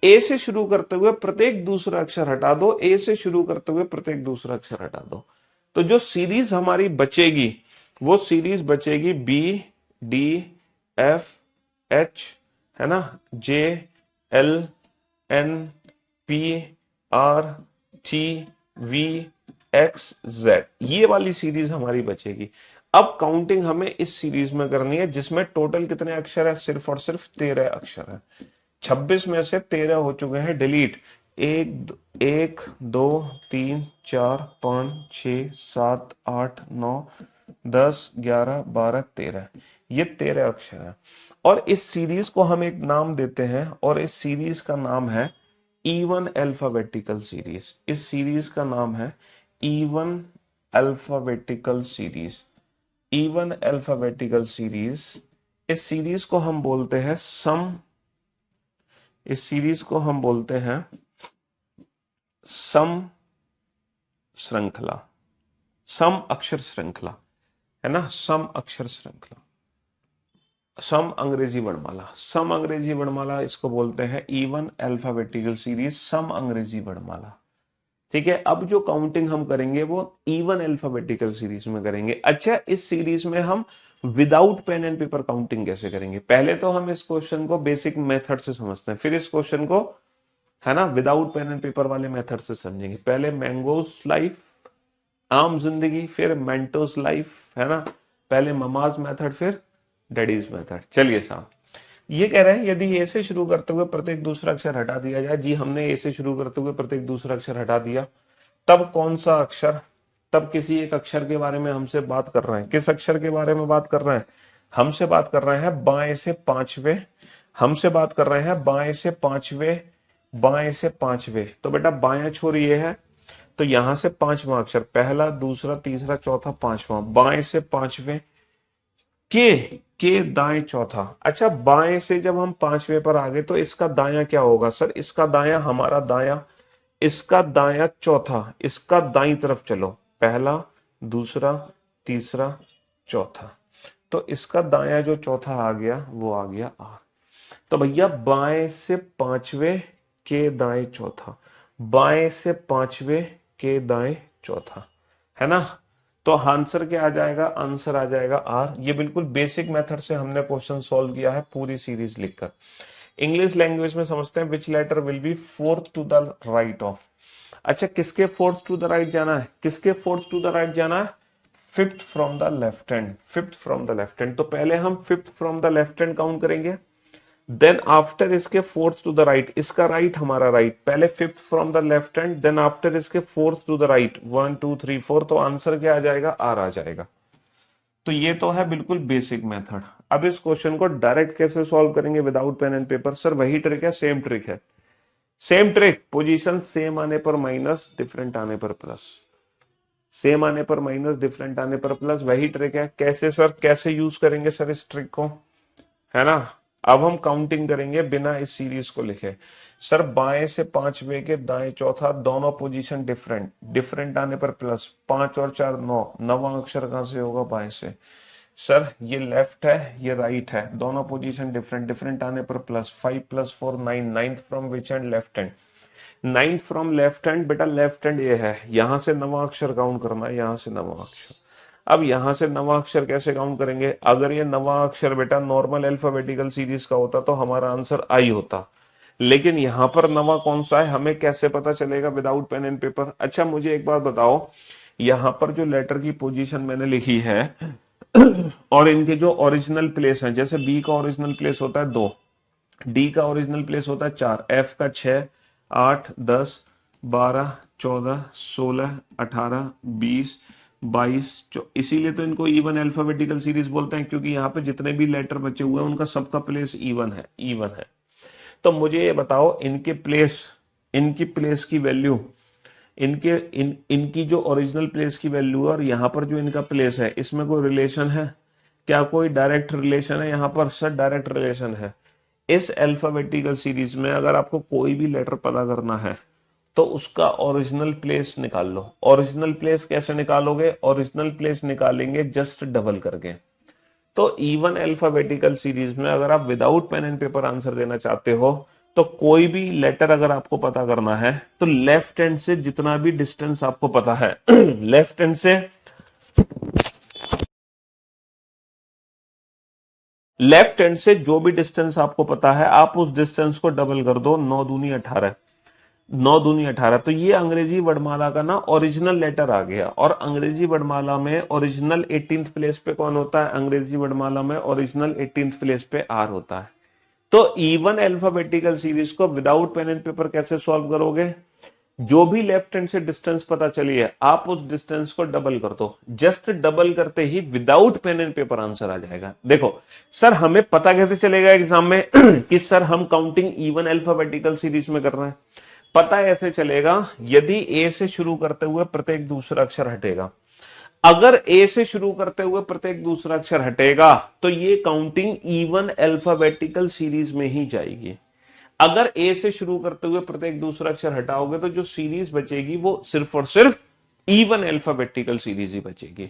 A: ए से शुरू करते हुए प्रत्येक दूसरा अक्षर हटा दो, ए से शुरू करते हुए प्रत्येक दूसरा अक्षर हटा दो। तो जो सीरीज हमारी बचेगी वो सीरीज बचेगी BDFH, है ना, JLNPRTVXZ, ये वाली सीरीज हमारी बचेगी। अब काउंटिंग हमें इस सीरीज में करनी है जिसमें टोटल कितने अक्षर है, सिर्फ और सिर्फ 13 अक्षर है। 26 में से 13 हो चुके हैं डिलीट। 1 2 3 4 5 6 7 8 9 10 11 12 13, ये 13 अक्षर है। और इस सीरीज को हम एक नाम देते हैं और इस सीरीज का नाम है इवन अल्फाबेटिकल सीरीज। इस सीरीज का नाम है even alphabetical series. Even alphabetical series, इस सीरीज को हम बोलते हैं सम, इस सीरीज को हम बोलते हैं सम श्रृंखला, सम अक्षर श्रृंखला, है ना, सम अक्षर श्रृंखला। सम अंग्रेजी वर्णमाला, सम अंग्रेजी वर्णमाला इसको बोलते हैं इवन अल्फाबेटिकल सीरीज, सम अंग्रेजी वर्णमाला। ठीक है, अब जो काउंटिंग हम करेंगे वो इवन अल्फाबेटिकल सीरीज में करेंगे। अच्छा, इस सीरीज में हम without pen and paper counting कैसे करेंगे, पहले तो हम इस क्वेश्चन को बेसिक मेथड से समझते हैं, फिर इस क्वेश्चन को, है ना, विदाउट पेन एंड पेपर वाले मेथड से समझेंगे। पहले मैंगोज लाइफ, आम जिंदगी, फिर मेंटोस लाइफ, है ना, पहले ममाज मेथड फिर डैडीज मेथड। चलिए साहब, ये कह रहे हैं यदि ए से शुरू करते हुए प्रत्येक दूसरा अक्षर हटा दिया जाए। जी हमने ए से शुरू करते हुए प्रत्येक दूसरा अक्षर हटा दिया, तब कौन सा अक्षर, तब किसी एक अक्षर के बारे में हमसे बात कर रहे हैं। किस अक्षर के बारे में बात कर रहे हैं, हमसे बात कर रहे हैं बाएं से पांचवे, हमसे बात कर रहे हैं बाएं से पांचवे, बाएं से पांचवे। तो बेटा बायां छोर ये है, तो यहां से पांचवा अक्षर, पहला दूसरा तीसरा चौथा पांचवा, बाएं से पांचवे के दाएं चौथा। अच्छा, बाएं से जब हम पांचवे पर आ गए तो इसका दायां क्या होगा सर, इसका दायां हमारा दायां, इसका दायां चौथा, इसका दाईं तरफ चलो, पहला दूसरा तीसरा चौथा, तो इसका दायां जो चौथा आ गया वो आ गया आर। तो भैया बाएं से पांचवे के दाएं चौथा, बाएं से पांचवे के दाएं चौथा, है ना। तो आंसर क्या आ जाएगा, आंसर आ जाएगा आर। ये बिल्कुल बेसिक मेथड से हमने क्वेश्चन सॉल्व किया है पूरी सीरीज लिखकर। इंग्लिश लैंग्वेज में समझते हैं which letter will be fourth to the right of. अच्छा, किसके फोर्थ टू द राइट जाना है, किसके फोर्थ टू द राइट जाना है, fifth from the left hand, fifth from the left hand. तो पहले हम fifth from the left hand count करेंगे, देन आफ्टर इसके फोर्थ टू द राइट, इसका राइट हमारा राइट, पहले fifth from the left hand, then after इसके fourth to the right, 1 2 3 4। तो आंसर क्या आ जाएगा, आर आ जाएगा। तो ये तो है बिल्कुल बेसिक मेथड। अब इस क्वेश्चन को डायरेक्ट कैसे सॉल्व करेंगे without pen and paper, sir वही ट्रिक है, सेम ट्रिक है। सेम ट्रिक, पोजीशन सेम आने पर माइनस, डिफरेंट आने पर प्लस, सेम आने पर माइनस, डिफरेंट आने पर प्लस, वही ट्रिक है। कैसे सर, कैसे यूज करेंगे सर इस ट्रिक को, है ना। अब हम काउंटिंग करेंगे बिना इस सीरीज को लिखे। सर बाएं से 5 के दाएं चौथा, दोनों पोजीशन डिफरेंट, डिफरेंट आने पर प्लस, 5 और 4 9, नवा अक्षर कहां से होगा, बाएं से। सर ये लेफ्ट है, ये राइट है, दोनों पोजीशन डिफरेंट, डिफरेंट आने पर plus, 5 + 4 9, ninth from which and, left hand, ninth from left hand, बेटा लेफ्ट हैंड ये है, यहां से नवा अक्षर काउंट करना है, यहां से नवा अक्षर। अब यहां से नवा अक्षर कैसे काउंट करेंगे, अगर ये नवा अक्षर बेटा नॉर्मल अल्फाबेटिकल सीरीज का होता तो हमारा आंसर आई होता, लेकिन यहां पर नवा कौन सा है हमें कैसे पता चलेगा विदाउट पेन एंड पेपर। अच्छा मुझे एक बात बताओ, यहां पर जो लेटर की पोजीशन मैंने लिखी है और इनके जो ओरिजिनल प्लेस हैं, जैसे बी का ओरिजिनल प्लेस होता है 2, डी का ओरिजिनल प्लेस होता है 4, एफ का 6, 8 10 12 14 16 18 20 22, इसीलिए तो इनको इवन अल्फाबेटिकल सीरीज बोलते हैं, क्योंकि यहाँ पे जितने भी लेटर बचे हुए हैं उनका सबका प्लेस इवन है, इवन है। तो मुझे ये बताओ इनकी प्लेस की वैल्यू, इनकी जो ओरिजिनल प्लेस की वैल्यू है और यहाँ पर जो इनका प्लेस है, इसमें कोई रिलेशन है क्या, कोई डायरेक्ट रिलेशन है यहाँ पर? सर डायरेक्ट रिलेशन है। इस अल्फाबेटिकल सीरीज में अगर आपको कोई भी लेटर पता करना है तो उसका ओरिजिनल प्लेस निकाल लो। ओरिजिनल प्लेस कैसे निकालोगे? ओरिजिनल प्लेस निकालेंगे जस्ट डबल करके। तो इवन अल्फाबेटिकल सीरीज में अगर आप without pen and paper answer देना चाहते हो तो कोई भी लेटर अगर आपको पता करना है तो लेफ्ट हैंड से जितना भी डिस्टेंस आपको पता है लेफ्ट हैंड से जो भी डिस्टेंस आपको पता है आप उस डिस्टेंस को डबल कर दो, 9 दूनी 18, 9 दूनी 18। तो ये अंग्रेजी वर्णमाला का ना ओरिजिनल लेटर आ गया। और अंग्रेजी वर्णमाला में ओरिजिनल 18th प्लेस पे कौन होता है? अंग्रेजी वर्णमाला में ओरिजिनल 18th प्लेस पे आर होता है। तो इवन अल्फाबेटिकल सीरीज को विदाउट पेन एंड पेपर कैसे सॉल्व करोगे? जो भी लेफ्ट हैंड से डिस्टेंस पता चली है आप उस डिस्टेंस को डबल कर दो, जस्ट डबल करते ही without pen and paper answer आ जाएगा। देखो सर हमें पता कैसे चलेगा एग्जाम में कि सर हम काउंटिंग इवन अल्फाबेटिकल सीरीज में कर रहे हैं? पता ऐसे चलेगा यदि ए से शुरू करते हुए प्रत्येक दूसरा अक्षर हटेगा। अगर ए से शुरू करते हुए प्रत्येक दूसरा अक्षर हटेगा तो ये काउंटिंग इवन अल्फाबेटिकल सीरीज में ही जाएगी। अगर ए से शुरू करते हुए प्रत्येक दूसरा अक्षर हटाओगे तो जो सीरीज बचेगी वो सिर्फ और सिर्फ इवन अल्फाबेटिकल सीरीज ही बचेगी,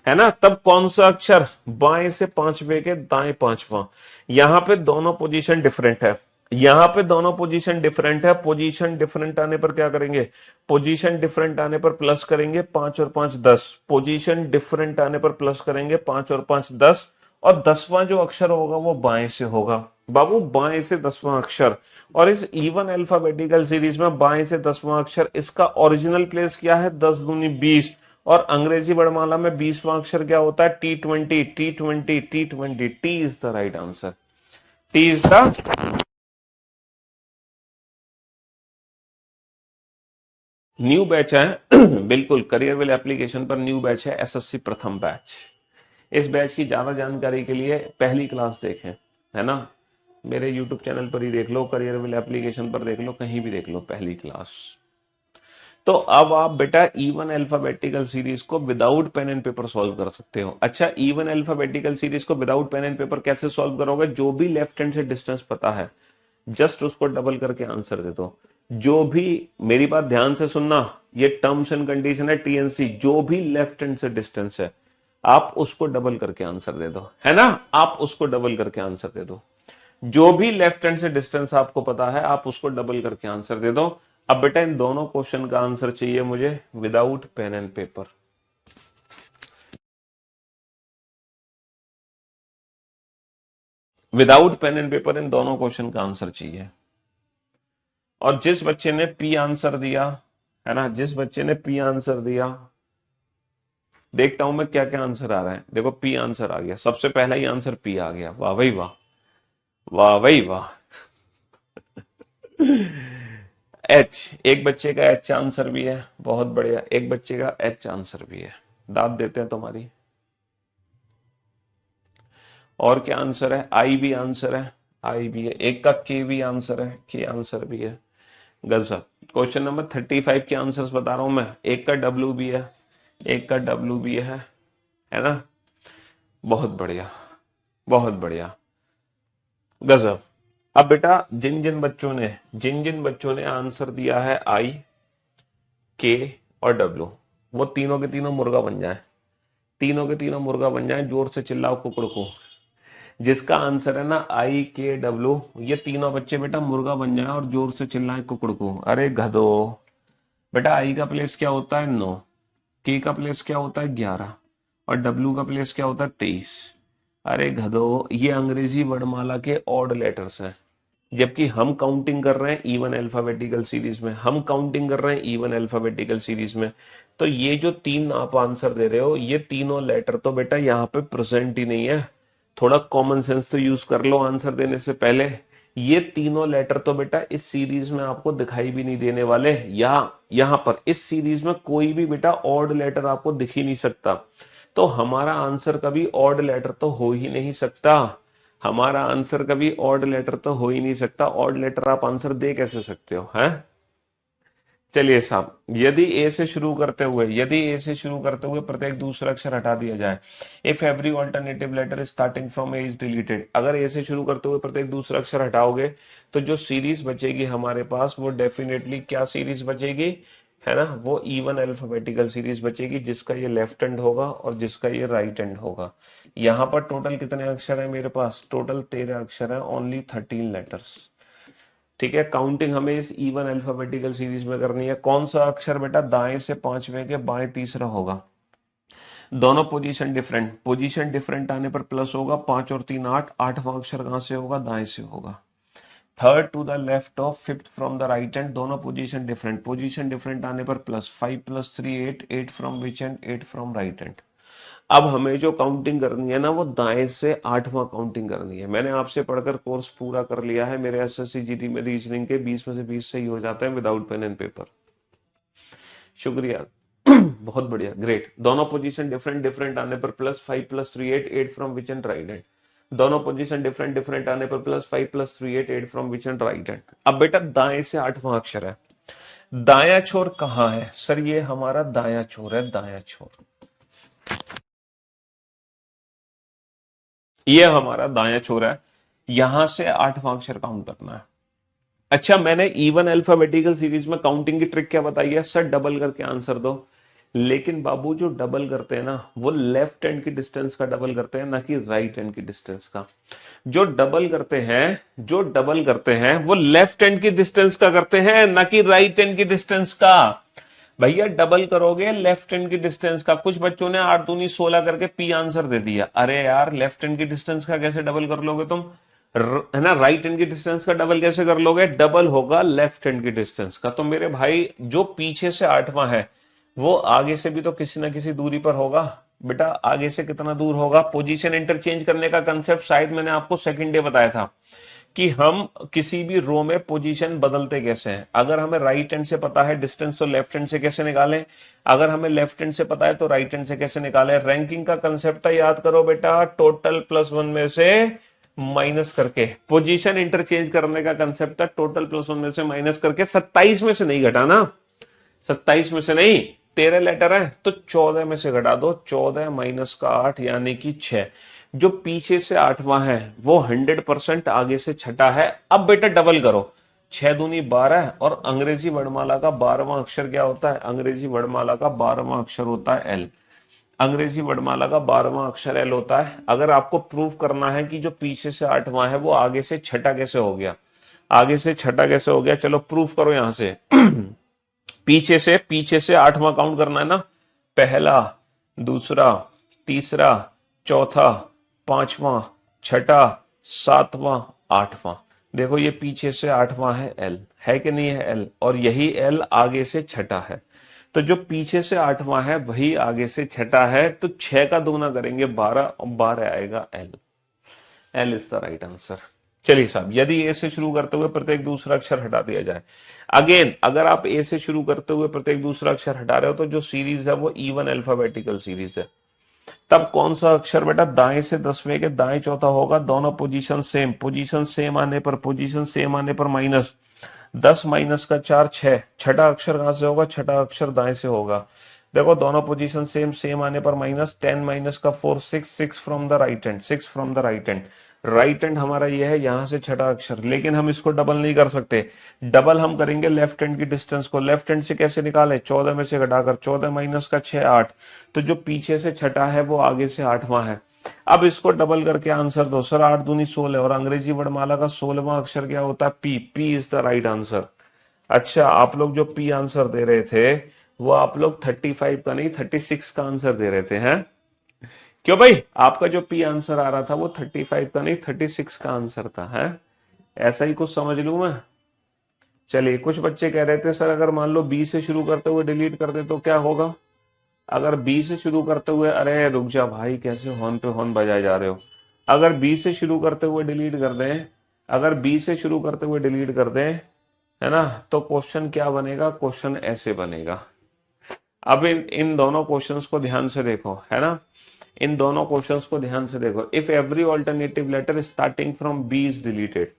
A: है ना। तब कौन सा अक्षर? बाएं से 5वें के दाएं 5वां। यहां पे दोनों पोजीशन डिफरेंट है, यहां पे दोनों पोजीशन डिफरेंट है। पोजीशन डिफरेंट आने पर क्या करेंगे? पोजीशन डिफरेंट आने पर प्लस करेंगे, 5 और 5 10। पोजीशन डिफरेंट आने पर प्लस करेंगे, 5 और 5 10। और 10वां जो अक्षर होगा वो बाएं से होगा। बाबू बाएं से 10वां अक्षर, और इस इवन अल्फाबेटिकल सीरीज में बाएं से 10वां अक्षर, इसका ओरिजिनल प्लेस क्या है? 10 दूनी 20। और अंग्रेजी वर्णमाला में 20वां अक्षर क्या होता है? T20, T20, T20। T is the right answer, T is the new batch है बिल्कुल करियर वेल एप्लीकेशन पर न्यू बैच है, एसएससी प्रथम बैच। इस बैच की ज्यादा जानकारी के लिए पहली क्लास देखें, है ना। मेरे यूट्यूब चैनल पर ही देख लो, करियर वेल एप्लीकेशन पर देख लो, कहीं भी देख लो पहली क्लास। तो अब आप बेटा इवन अल्फाबेटिकल सीरीज को without pen and paper solve कर सकते हो। अच्छा इवन अल्फाबेटिकल सीरीज को विदाउट पेन एंड पेपर कैसे सॉल्व करोगे? जो भी लेफ्ट हैंड से डिस्टेंस पता है जस्ट उसको डबल करके आंसर दे दो। जो भी, मेरी बात ध्यान से सुनना, ये टर्म्स एंड कंडीशन है टीएनसी, जो भी लेफ्ट हैंड से डिस्टेंस है आप उसको डबल करके आंसर दे दो, है ना। आप उसको डबल करके आंसर दे दो। जो भी लेफ्ट हैंड से डिस्टेंस आपको पता है आप उसको डबल करके आंसर दे दो। अब बेटा इन दोनों क्वेश्चन का आंसर चाहिए मुझे without pen and paper. Without pen and paper इन दोनों क्वेश्चन का आंसर चाहिए। और जिस बच्चे ने पी आंसर दिया, है ना, जिस बच्चे ने पी आंसर दिया, देखता हूं मैं क्या क्या आंसर आ रहा है। देखो पी आंसर आ गया, सबसे पहला ही आंसर पी आ गया। वाह भाई वाह, वाह भाई वाह। एच, एक बच्चे का एच आंसर भी है, बहुत बढ़िया। एक बच्चे का एच आंसर भी है, दाद देते हैं तुम्हारी। और क्या आंसर है? आई भी आंसर है, आई भी है। एक का के भी आंसर है, के आंसर भी है। गजब। क्वेश्चन नंबर 35 के आंसर्स बता रहा हूं मैं। एक का डब्ल्यू भी है, एक का डब्ल्यू भी है ना। बहुत बढ़िया, बहुत बढ़िया, गजब। अब बेटा जिन जिन बच्चों ने आंसर दिया है आई, के और डब्ल्यू, वो तीनों के तीनों मुर्गा बन जाए, तीनों के तीनों मुर्गा बन जाए। जोर से चिल्लाओ कुकड़ को। जिसका आंसर है ना आई के डब्ल्यू, ये तीनों बच्चे बेटा मुर्गा बन जाए और जोर से चिल्लाएं कुकड़ को। अरे गधो, बेटा आई का प्लेस क्या होता है 9, के का प्लेस क्या होता है 11 और डब्ल्यू का प्लेस क्या होता है 23। अरे गधो, ये अंग्रेजी वर्णमाला के ऑड लेटर्स हैं, जबकि हम काउंटिंग कर रहे हैं इवन अल्फाबेटिकल सीरीज में, हम काउंटिंग कर रहे हैं इवन अल्फाबेटिकल सीरीज में। तो ये जो तीन आप आंसर दे रहे हो, ये तीनों लेटर तो बेटा यहाँ पे प्रेजेंट ही नहीं है। थोड़ा कॉमन सेंस तो यूज कर लो आंसर देने से पहले। ये तीनों लेटर तो बेटा इस सीरीज में आपको दिखाई भी नहीं देने वाले। यहाँ पर इस सीरीज में कोई भी बेटा ऑड लेटर आपको दिख ही नहीं सकता। तो हमारा आंसर कभी ऑड लेटर तो हो ही नहीं सकता। हमारा आंसर कभी ऑड लेटर तो हो ही नहीं सकता। ऑड लेटर आप आंसर दे कैसे सकते हो, हैं? चलिए साहब, यदि ए से शुरू करते हुए प्रत्येक दूसरा अक्षर हटा दिया जाए, if every alternative letter starting from A is deleted, अगर ए से शुरू करते हुए प्रत्येक दूसरा अक्षर हटाओगे तो जो सीरीज बचेगी हमारे पास वो डेफिनेटली क्या सीरीज बचेगी, है ना, वो इवन अल्फाबेटिकल सीरीज बचेगी, जिसका ये लेफ्ट हैंड होगा और जिसका ये राइट हैंड होगा। यहाँ पर टोटल कितने अक्षर है मेरे पास? टोटल 13 अक्षर है, ओनली 13 लेटर्स। ठीक है, काउंटिंग हमें इस इवन अल्फाबेटिकल सीरीज में करनी है। कौन सा अक्षर बेटा दाएं से पांचवें के बाएं तीसरा होगा? दोनों पोजीशन डिफरेंट आने पर प्लस होगा। 5 और 3 8, आठवां अक्षर कहां से होगा? दाएं से होगा। Third to the left of fifth from the right hand, दोनों पोजीशन डिफरेंट आने पर plus. 5 + 3 8, 8 from which hand? 8 from right hand. अब हमें जो काउंटिंग करनी है ना, वो दाएं से आठवां काउंटिंग करनी है। मैंने आपसे पढ़कर कोर्स पूरा कर लिया है। मेरे एसएससी जीडी में रीजनिंग के 20 में से 20 सही हो जाते हैं विदाउट पेन एंड पेपर। शुक्रिया। बहुत बढ़िया, ग्रेट। दोनों पोजीशन डिफरेंट आने पर plus. 5 + 3 8, 8 from which and? Right hand. दोनों पोजीशन डिफरेंट आने पर plus. 5 + 3 8, 8 from which and? Right hand. अब बेटा दाएं से आठवां अक्षर है, दाया छोर कहाँ है? सर ये हमारा दाया छोर है, दाया छोर, ये हमारा दाया छोर है। यहां से आठवां अक्षर काउंट करना है। अच्छा, मैंने इवन अल्फाबेटिकल सीरीज में काउंटिंग की ट्रिक क्या बताई है? सर डबल करके आंसर दो। लेकिन बाबू जो डबल करते हैं ना, वो लेफ्ट हैंड की डिस्टेंस का डबल करते हैं, ना कि राइट हैंड की डिस्टेंस का। जो डबल करते हैं वो लेफ्ट हैंड की डिस्टेंस का करते हैं, ना कि राइट हैंड की डिस्टेंस का। भैया डबल करोगे लेफ्ट हैंड की डिस्टेंस का। कुछ बच्चों ने 8 दूनी 16 करके पी आंसर दे दिया। अरे यार, लेफ्ट हैंड की डिस्टेंस का कैसे डबल कर लोगे तुम? है ना, राइट हैंड की डिस्टेंस का डबल कैसे कर लोगे? डबल होगा लेफ्ट हैंड की डिस्टेंस का। तो मेरे भाई, जो पीछे से आठवां है वो आगे से भी तो किसी ना किसी दूरी पर होगा। बेटा आगे से कितना दूर होगा? पोजीशन इंटरचेंज करने का कंसेप्ट शायद मैंने आपको सेकंड डे बताया था कि हम किसी भी रो में पोजीशन बदलते कैसे हैं। अगर हमें राइट हैंड से पता है डिस्टेंस, तो लेफ्ट हैंड से कैसे निकालें? अगर हमें लेफ्ट हैंड से पता है तो राइट हैंड से कैसे निकालें? रैंकिंग का कंसेप्ट था, याद करो बेटा, टोटल +1 में से माइनस करके। पोजीशन इंटरचेंज करने का कंसेप्ट था, टोटल +1 में से माइनस करके। 27 में से नहीं घटाना, 27 में से नहीं, 13 लेटर है तो 14 में से घटा दो। 14 माइनस का 8 यानी कि 6। जो पीछे से आठवां है वो 100% आगे से छठा है। अब बेटा डबल करो, 6 दूनी 12 और अंग्रेजी वर्णमाला का 12वां अक्षर क्या होता है? अंग्रेजी वर्णमाला का 12वां अक्षर होता है एल। अंग्रेजी वर्णमाला का 12वां अक्षर एल होता है। अगर आपको प्रूव करना है कि जो पीछे से आठवां है वो आगे से छठा कैसे हो गया, आगे से छठा कैसे हो गया, चलो प्रूफ करो यहां से। पीछे से आठवां काउंट करना है ना। पहला, दूसरा, तीसरा, चौथा, पांचवां, छठा, सातवां, आठवां। देखो ये पीछे से आठवां है एल, है कि नहीं है एल? और यही एल आगे से छठा है। तो जो पीछे से आठवां है वही आगे से छठा है। तो 6 का दुगना करेंगे 12 और 12 आएगा L. L is the right answer. चलिए साहब, यदि ए से शुरू करते हुए प्रत्येक दूसरा अक्षर हटा दिया जाए, अगेन अगर आप ए से शुरू करते हुए प्रत्येक दूसरा अक्षर हटा रहे हो तो जो सीरीज है वो इवन अल्फाबेटिकल सीरीज है। तब कौन सा अक्षर बेटा दाएं से 10वें के दाएं चौथा होगा? दोनों पोजीशन सेम आने पर माइनस। 10 माइनस का 4 6, छठा अक्षर कहां से होगा, छठा अक्षर दाएं से होगा। देखो दोनों पोजीशन सेम, सेम आने पर माइनस, 10 माइनस का 4 6, 6 from the right hand, 6 from the right hand. Right hand हमारा ये है, यहां से छठा अक्षर, लेकिन हम इसको डबल नहीं कर सकते। डबल हम करेंगे लेफ्ट हैंड की डिस्टेंस को। लेफ्ट हैंड से कैसे निकाले, 14 में से घटाकर, 14 माइनस का 6 8, तो जो पीछे से छठा है वो आगे से 8वां है। अब इसको डबल करके आंसर दो। सर 8 दूनी 16, और अंग्रेजी वर्णमाला का 16वां अक्षर क्या होता है, P. P is the right answer. अच्छा, आप लोग जो पी आंसर दे रहे थे वो आप लोग 35 का नहीं 36 का आंसर दे रहे थे, हैं? क्यों भाई, आपका जो पी आंसर आ रहा था वो 35 का नहीं 36 का आंसर था, है? ऐसा ही कुछ समझ लूं मैं। चलिए, कुछ बच्चे कह रहे थे सर अगर मान लो बी से शुरू करते हुए डिलीट कर दे तो क्या होगा। अगर बी से शुरू करते हुए, अरे रुक जा भाई, कैसे हॉर्न पे हॉर्न बजाए जा रहे हो। अगर बी से शुरू करते हुए डिलीट कर दें, अगर बी से शुरू करते हुए डिलीट कर दें, है ना, तो क्वेश्चन क्या बनेगा, क्वेश्चन ऐसे बनेगा। अब इन दोनों क्वेश्चंस को ध्यान से देखो, है ना, इन दोनों क्वेश्चंस को ध्यान से देखो। If every alternative letter starting from B is deleted,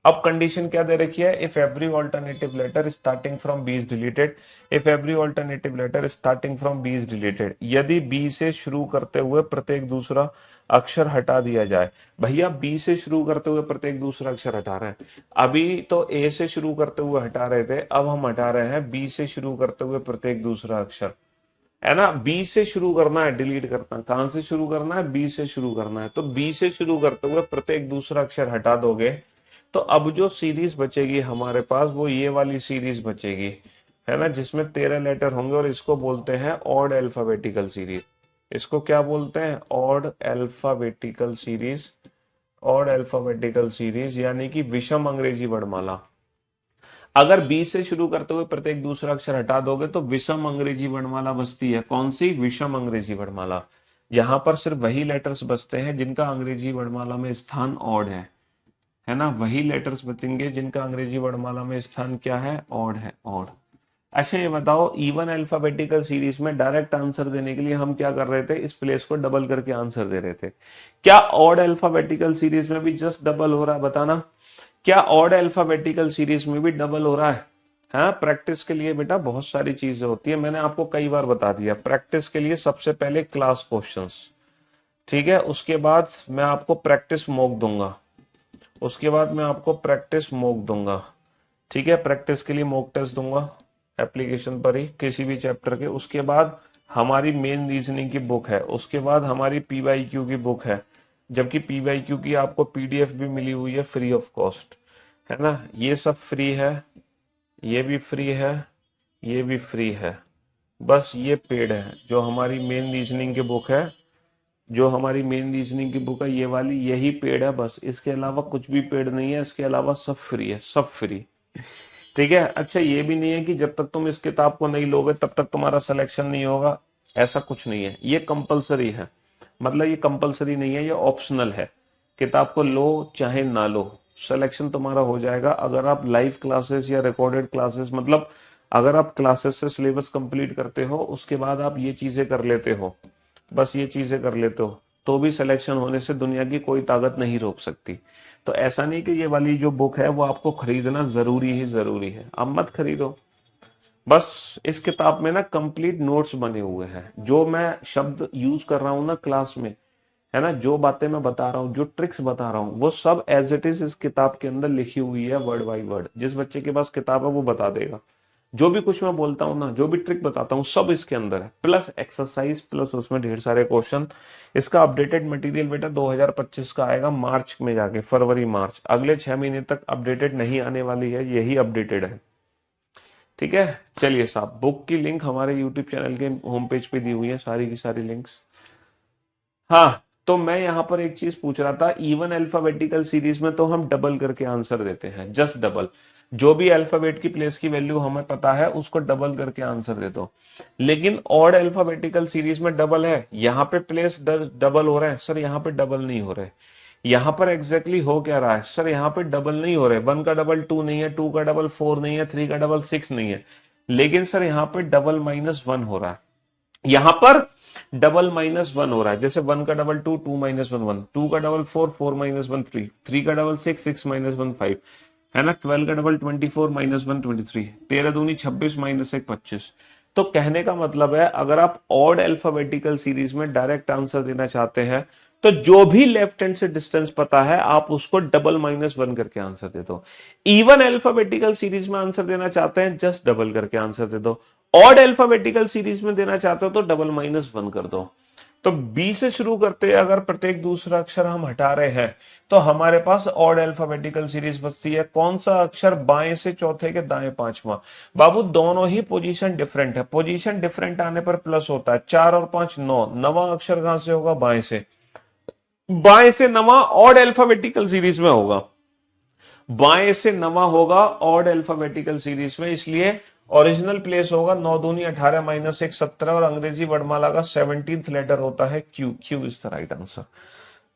A: अब कंडीशन क्या दे रखी है, if every alternative letter starting from B is deleted, if every alternative letter starting from B is deleted, यदि बी से शुरू करते हुए प्रत्येक दूसरा अक्षर हटा दिया जाए। भैया बी से शुरू करते हुए प्रत्येक दूसरा अक्षर हटा रहे हैं, अभी तो ए से शुरू करते हुए हटा रहे थे, अब हम हटा रहे हैं बी से शुरू करते हुए प्रत्येक दूसरा अक्षर, है ना। बी से शुरू करना है, डिलीट करना, कहां से शुरू करना है, बी से शुरू करना है, तो बी से शुरू करते हुए प्रत्येक दूसरा अक्षर हटा दोगे तो अब जो सीरीज बचेगी हमारे पास वो ये वाली सीरीज बचेगी, है ना, जिसमें 13 लेटर होंगे, और इसको बोलते हैं ऑड अल्फाबेटिकल सीरीज। इसको क्या बोलते हैं, odd alphabetical series. Odd alphabetical series यानी कि विषम अंग्रेजी वर्णमाला। अगर बी से शुरू करते हुए प्रत्येक दूसरा अक्षर हटा दोगे तो विषम अंग्रेजी वर्णमाला बचती है। कौन सी, विषम अंग्रेजी वर्णमाला। यहां पर सिर्फ वही लेटर्स बचते हैं जिनका अंग्रेजी वर्णमाला में स्थान ऑड है ना, वही लेटर्स बचेंगे जिनका अंग्रेजी वर्णमाला में स्थान क्या है, ऑड है, ऑड। अच्छा ये बताओ, इवन अल्फाबेटिकल सीरीज में डायरेक्ट आंसर देने के लिए हम क्या कर रहे थे, इस प्लेस को डबल करके आंसर दे रहे थे। क्या ऑड अल्फाबेटिकल सीरीज में भी जस्ट डबल हो रहा है, बताना। क्या ऑड अल्फाबेटिकल सीरीज में भी डबल हो रहा है? हाँ, प्रैक्टिस के लिए बेटा बहुत सारी चीजें होती है, मैंने आपको कई बार बता दिया। प्रैक्टिस के लिए सबसे पहले क्लास क्वेश्चंस, ठीक है, उसके बाद मैं आपको प्रैक्टिस मॉक दूंगा, उसके बाद मैं आपको प्रैक्टिस मॉक दूंगा, ठीक है, प्रैक्टिस के लिए मॉक टेस्ट दूंगा एप्लीकेशन पर ही किसी भी चैप्टर के। उसके बाद हमारी मेन रीजनिंग की बुक है, उसके बाद हमारी पीवाईक्यू की बुक है, जबकि पीवाईक्यू की आपको पीडीएफ भी मिली हुई है फ्री ऑफ कॉस्ट, है ना। ये सब फ्री है, ये भी फ्री है, ये भी फ्री है, बस ये पेड है। जो हमारी मेन रीजनिंग की बुक है, जो हमारी मेन रीजनिंग की बुक है ये वाली, यही पेड है बस, इसके अलावा कुछ भी पेड नहीं है, इसके अलावा सब फ्री है, सब फ्री, ठीक है। अच्छा ये भी नहीं है कि जब तक तुम इस किताब को नहीं लोगे तब तक तुम्हारा सिलेक्शन नहीं होगा, ऐसा कुछ नहीं है, ये कंपलसरी है। मतलब ये कंपलसरी नहीं है, ये ऑप्शनल है। किताब को लो चाहे ना लो, सिलेक्शन तुम्हारा हो जाएगा अगर आप लाइव क्लासेस या रिकॉर्डेड क्लासेस, मतलब अगर आप क्लासेस से सिलेबस कंप्लीट करते हो उसके बाद आप ये चीजें कर लेते हो, बस ये चीजें कर लेते हो, तो भी सिलेक्शन होने से दुनिया की कोई ताकत नहीं रोक सकती। तो ऐसा नहीं कि ये वाली जो बुक है वो आपको खरीदना जरूरी ही जरूरी है, आप मत खरीदो। बस इस किताब में ना कंप्लीट नोट्स बने हुए हैं, जो मैं शब्द यूज कर रहा हूं ना क्लास में, है ना, जो बातें मैं बता रहा हूँ, जो ट्रिक्स बता रहा हूँ, वो सब एज इट इज इस किताब के अंदर लिखी हुई है, वर्ड बाय वर्ड। जिस बच्चे के पास किताब है वो बता देगा, जो भी कुछ मैं बोलता हूँ ना, जो भी ट्रिक बताता हूँ, सब इसके अंदर है, प्लस एक्सरसाइज, प्लस उसमें ढेर सारे क्वेश्चन। इसका अपडेटेड मटेरियल बेटा 2025 का आएगा मार्च में जाके, फरवरी मार्च, अगले 6 महीने तक अपडेटेड नहीं आने वाली है, यही अपडेटेड है, ठीक है। चलिए साहब, बुक की लिंक हमारे यूट्यूब चैनल के होम पेज पे दी हुई है, सारी की सारी लिंक्स। हाँ, तो मैं यहाँ पर एक चीज पूछ रहा था, इवन अल्फाबेटिकल सीरीज में तो हम डबल करके आंसर देते हैं, जस्ट डबल। जो भी अल्फाबेट की प्लेस की वैल्यू हमें पता है उसको डबल करके आंसर दे दो। लेकिन ऑड अल्फाबेटिकल सीरीज में डबल है, यहाँ पे प्लेस डबल हो रहा है सर, यहाँ पे डबल नहीं हो रहे। यहाँ पर एग्जैक्टली हो क्या रहा है सर, यहाँ पे डबल नहीं हो रहे, 1 का डबल 2 नहीं है, 2 का डबल 4 नहीं है, 3 का डबल 6 नहीं है, लेकिन सर यहाँ पे डबल -1 हो रहा है। यहां पर डबल -1 हो रहा है, जैसे 1 का डबल 2, 2 -1 1, 2 का डबल 4, 4 -1 3, 3 का डबल 6, 6 -1 5, है ना। 12 का डबल 24 माइनस 1 23, 13 दूनी 26 माइनस 1 25। तो कहने का मतलब है अगर आप ऑड अल्फाबेटिकल सीरीज में डायरेक्ट आंसर देना चाहते हैं तो जो भी लेफ्ट हैंड से डिस्टेंस पता है आप उसको डबल माइनस 1 करके आंसर दे दो। इवन अल्फाबेटिकल सीरीज में आंसर देना चाहते हैं जस्ट डबल करके आंसर दे दो। ऑड अल्फाबेटिकल सीरीज में देना चाहते हो तो डबल माइनस 1 कर दो। तो बी से शुरू करते अगर प्रत्येक दूसरा अक्षर हम हटा रहे हैं तो हमारे पास ऑड अल्फाबेटिकल सीरीज बचती है। कौन सा अक्षर बाएं से चौथे के दाएं पांचवा। बाबू दोनों ही पोजीशन डिफरेंट है, पोजीशन डिफरेंट आने पर प्लस होता है। 4 और 5 9, नवा अक्षर कहां से होगा, बाएं से। बाएं से नवा ऑड अल्फाबेटिकल सीरीज में होगा, बाएं से नवा होगा ऑड अल्फाबेटिकल सीरीज में, इसलिए ओरिजिनल प्लेस होगा 9 दूनी 18 माइनस 1 17 और अंग्रेजी वर्णमाला का 17th लेटर होता है Q. Q is the right answer.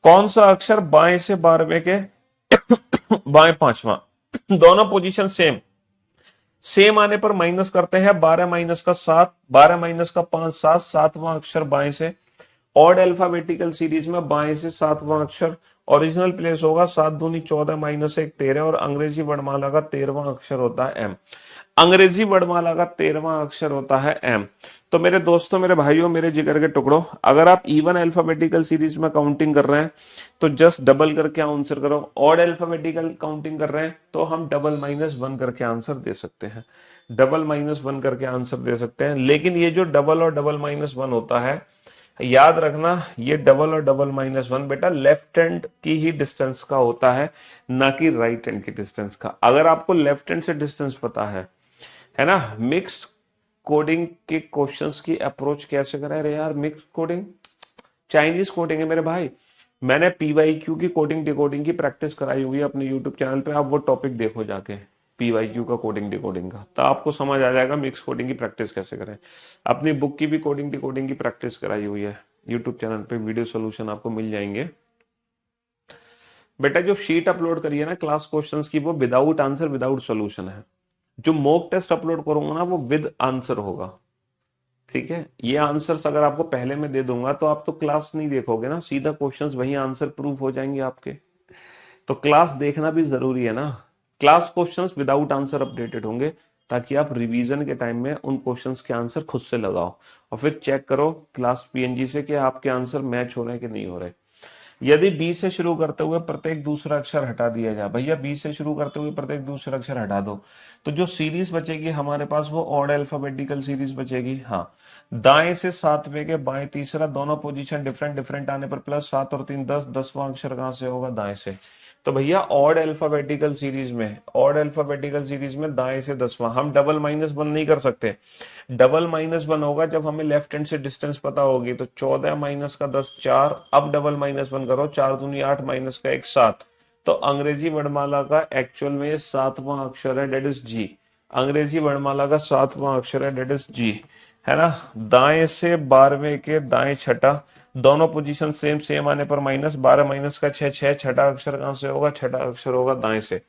A: कौन सा अक्षर बाएं से 12वें के बाएं पांचवा, दोनों पोजीशन सेम, सेम आने पर माइनस करते हैं। 12 माइनस का 7, 12 माइनस का 5 7, सातवां अक्षर बाएं से। ऑड अल्फाबेटिकल सीरीज में बाएं से सातवां अक्षर, ओरिजिनल प्लेस होगा 7 दूनी 14 माइनस 1 13 और अंग्रेजी वर्णमाला का 13वां अक्षर होता है एम। अंग्रेजी वर्णमाला का 13वां अक्षर होता है एम। तो मेरे दोस्तों, मेरे भाइयों, मेरे जिगर के टुकड़ों, अगर आप इवन अल्फाबेटिकल सीरीज में काउंटिंग कर रहे हैं तो जस्ट डबल करके आंसर करो। ऑड अल्फाबेटिकल काउंटिंग कर रहे हैं तो हम डबल माइनस 1 करके आंसर दे सकते हैं, डबल माइनस 1 करके आंसर दे सकते हैं। लेकिन ये जो डबल और डबल माइनस 1 होता है, याद रखना, ये डबल और डबल माइनस 1 बेटा लेफ्ट हैंड की ही डिस्टेंस का होता है, ना कि राइट हैंड की डिस्टेंस का। अगर आपको लेफ्ट हैंड से डिस्टेंस पता है ना। मिक्स्ड कोडिंग के क्वेश्चंस की अप्रोच कैसे करें। अरे यार, मिक्स कोडिंग चाइनीज कोडिंग है मेरे भाई। मैंने पीवाईक्यू की कोडिंग डिकोडिंग की प्रैक्टिस कराई हुई है अपने यूट्यूब चैनल पे, आप वो टॉपिक देखो जाके, पीवाईक्यू का कोडिंग डिकोडिंग का, तो आपको समझ आ जाएगा मिक्स कोडिंग की प्रैक्टिस कैसे करें। अपनी बुक की भी कोडिंग डिकोडिंग की प्रैक्टिस कराई हुई है यूट्यूब चैनल पे, वीडियो सोल्यूशन आपको मिल जाएंगे। बेटा जो शीट अपलोड करिए ना क्लास क्वेश्चंस की, वो विदाउट आंसर विदाउट सोल्यूशन है। जो मॉक टेस्ट अपलोड करूंगा ना वो विद आंसर होगा, ठीक है। ये आंसर्स अगर आपको पहले में दे दूंगा तो आप तो क्लास नहीं देखोगे ना, सीधा क्वेश्चंस वही आंसर प्रूफ हो जाएंगे आपके। तो क्लास देखना भी जरूरी है ना। Class questions without answer updated होंगे ताकि आप रिवीजन के टाइम में उन क्वेश्चंस के आंसर खुद से लगाओ और फिर चेक करो क्लास पीएनजी से कि आपके आंसर मैच हो रहे हैं कि नहीं हो रहे। यदि बी से शुरू करते हुए प्रत्येक दूसरा अक्षर हटा दिया जाए, भैया बी से शुरू करते हुए प्रत्येक दूसरा अक्षर हटा दो, तो जो सीरीज बचेगी हमारे पास वो ऑड अल्फाबेटिकल सीरीज बचेगी। हाँ, दाएं से सातवें के बाएं तीसरा, दोनों पोजीशन डिफरेंट डिफरेंट आने पर प्लस 7 और 3 10, 10वां अक्षर कहां से होगा, दाएं से। तो भैया ऑड अल्फाबेटिकल सीरीज में, ऑड अल्फाबेटिकल सीरीज में दाएं से 10वां, हम डबल माइनस 1 नहीं कर सकते। डबल माइनस 1 होगा जब हमें लेफ्ट हैंड से डिस्टेंस पता होगी। तो 14 माइनस का 10 4, अब डबल माइनस 1 करो, 4 दूनी 8 माइनस का 1 7। तो अंग्रेजी वर्णमाला का एक्चुअल में 7वां अक्षर है, डेट इज जी। अंग्रेजी वर्णमाला का 7वां अक्षर है, डेट इज जी, है ना। दाएं से 12वें के दाएं छठा, दोनों पोजीशन सेम सेम आने पर माइनस, 12 माइनस का 6 6, छठा अक्षर कहां से होगा, छठा अक्षर होगा दाएं से।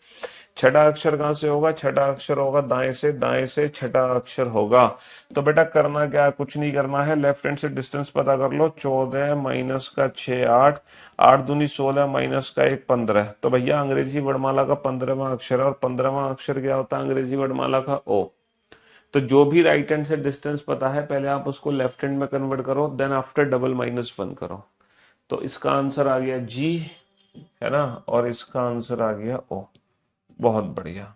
A: छठा अक्षर कहां से होगा, छठा अक्षर होगा दाएं से, दाएं से छठा अक्षर होगा। तो बेटा करना क्या है, कुछ नहीं करना है, लेफ्ट हैंड से डिस्टेंस पता कर लो। 14 माइनस का 6 8, 8 दूनी 16 माइनस का 1 15। तो भैया अंग्रेजी वर्णमाला का 15वां अक्षर है, और 15वां अक्षर क्या होता है अंग्रेजी वर्णमाला का, ओ। तो जो भी राइट हैंड से डिस्टेंस पता है पहले आप उसको लेफ्ट हैंड में कन्वर्ट करो, देन आफ्टर डबल माइनस 1 करो। तो इसका आंसर आ गया जी, है ना, और इसका आंसर आ गया ओ। बहुत बढ़िया।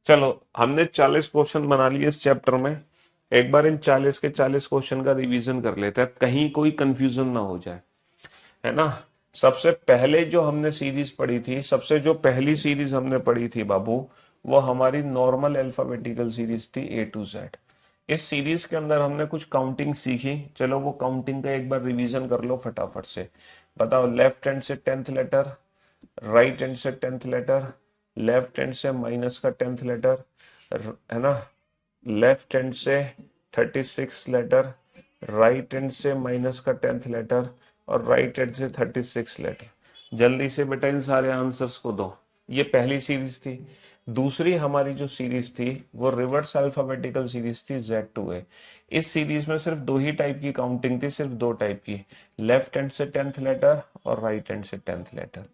A: चलो हमने 40 क्वेश्चन बना लिए इस चैप्टर में। एक बार इन 40 के 40 क्वेश्चन का रिवीजन कर लेते हैं, कहीं कोई कंफ्यूजन ना हो जाए, है ना। सबसे पहले जो हमने सीरीज पढ़ी थी, सबसे जो पहली सीरीज हमने पढ़ी थी बाबू, वो हमारी नॉर्मल अल्फाबेटिकल सीरीज थी ए टू जेड। इस सीरीज के अंदर हमने कुछ काउंटिंग सीखी, चलो वो काउंटिंग का एक बार रिवीजन कर लो फटाफट से। बताओ, लेफ्ट हैंड से 10th लेटर, राइट हैंड से 10th लेटर, लेफ्ट हैंड से माइनस का 10th लेटर, है ना, लेफ्ट हैंड से 36 लेटर, राइट हैंड से माइनस का 10th लेटर, और राइट हैंड से 36 लेटर। जल्दी से बेटा इन सारे आंसर्स को दो। ये पहली सीरीज थी। दूसरी हमारी जो सीरीज थी वो रिवर्स अल्फाबेटिकल सीरीज थी Z2A। इस सीरीज में सिर्फ दो ही टाइप की काउंटिंग थी, सिर्फ दो टाइप की, लेफ्ट हैंड से 10th लेटर और राइट हैंड से 10th लेटर।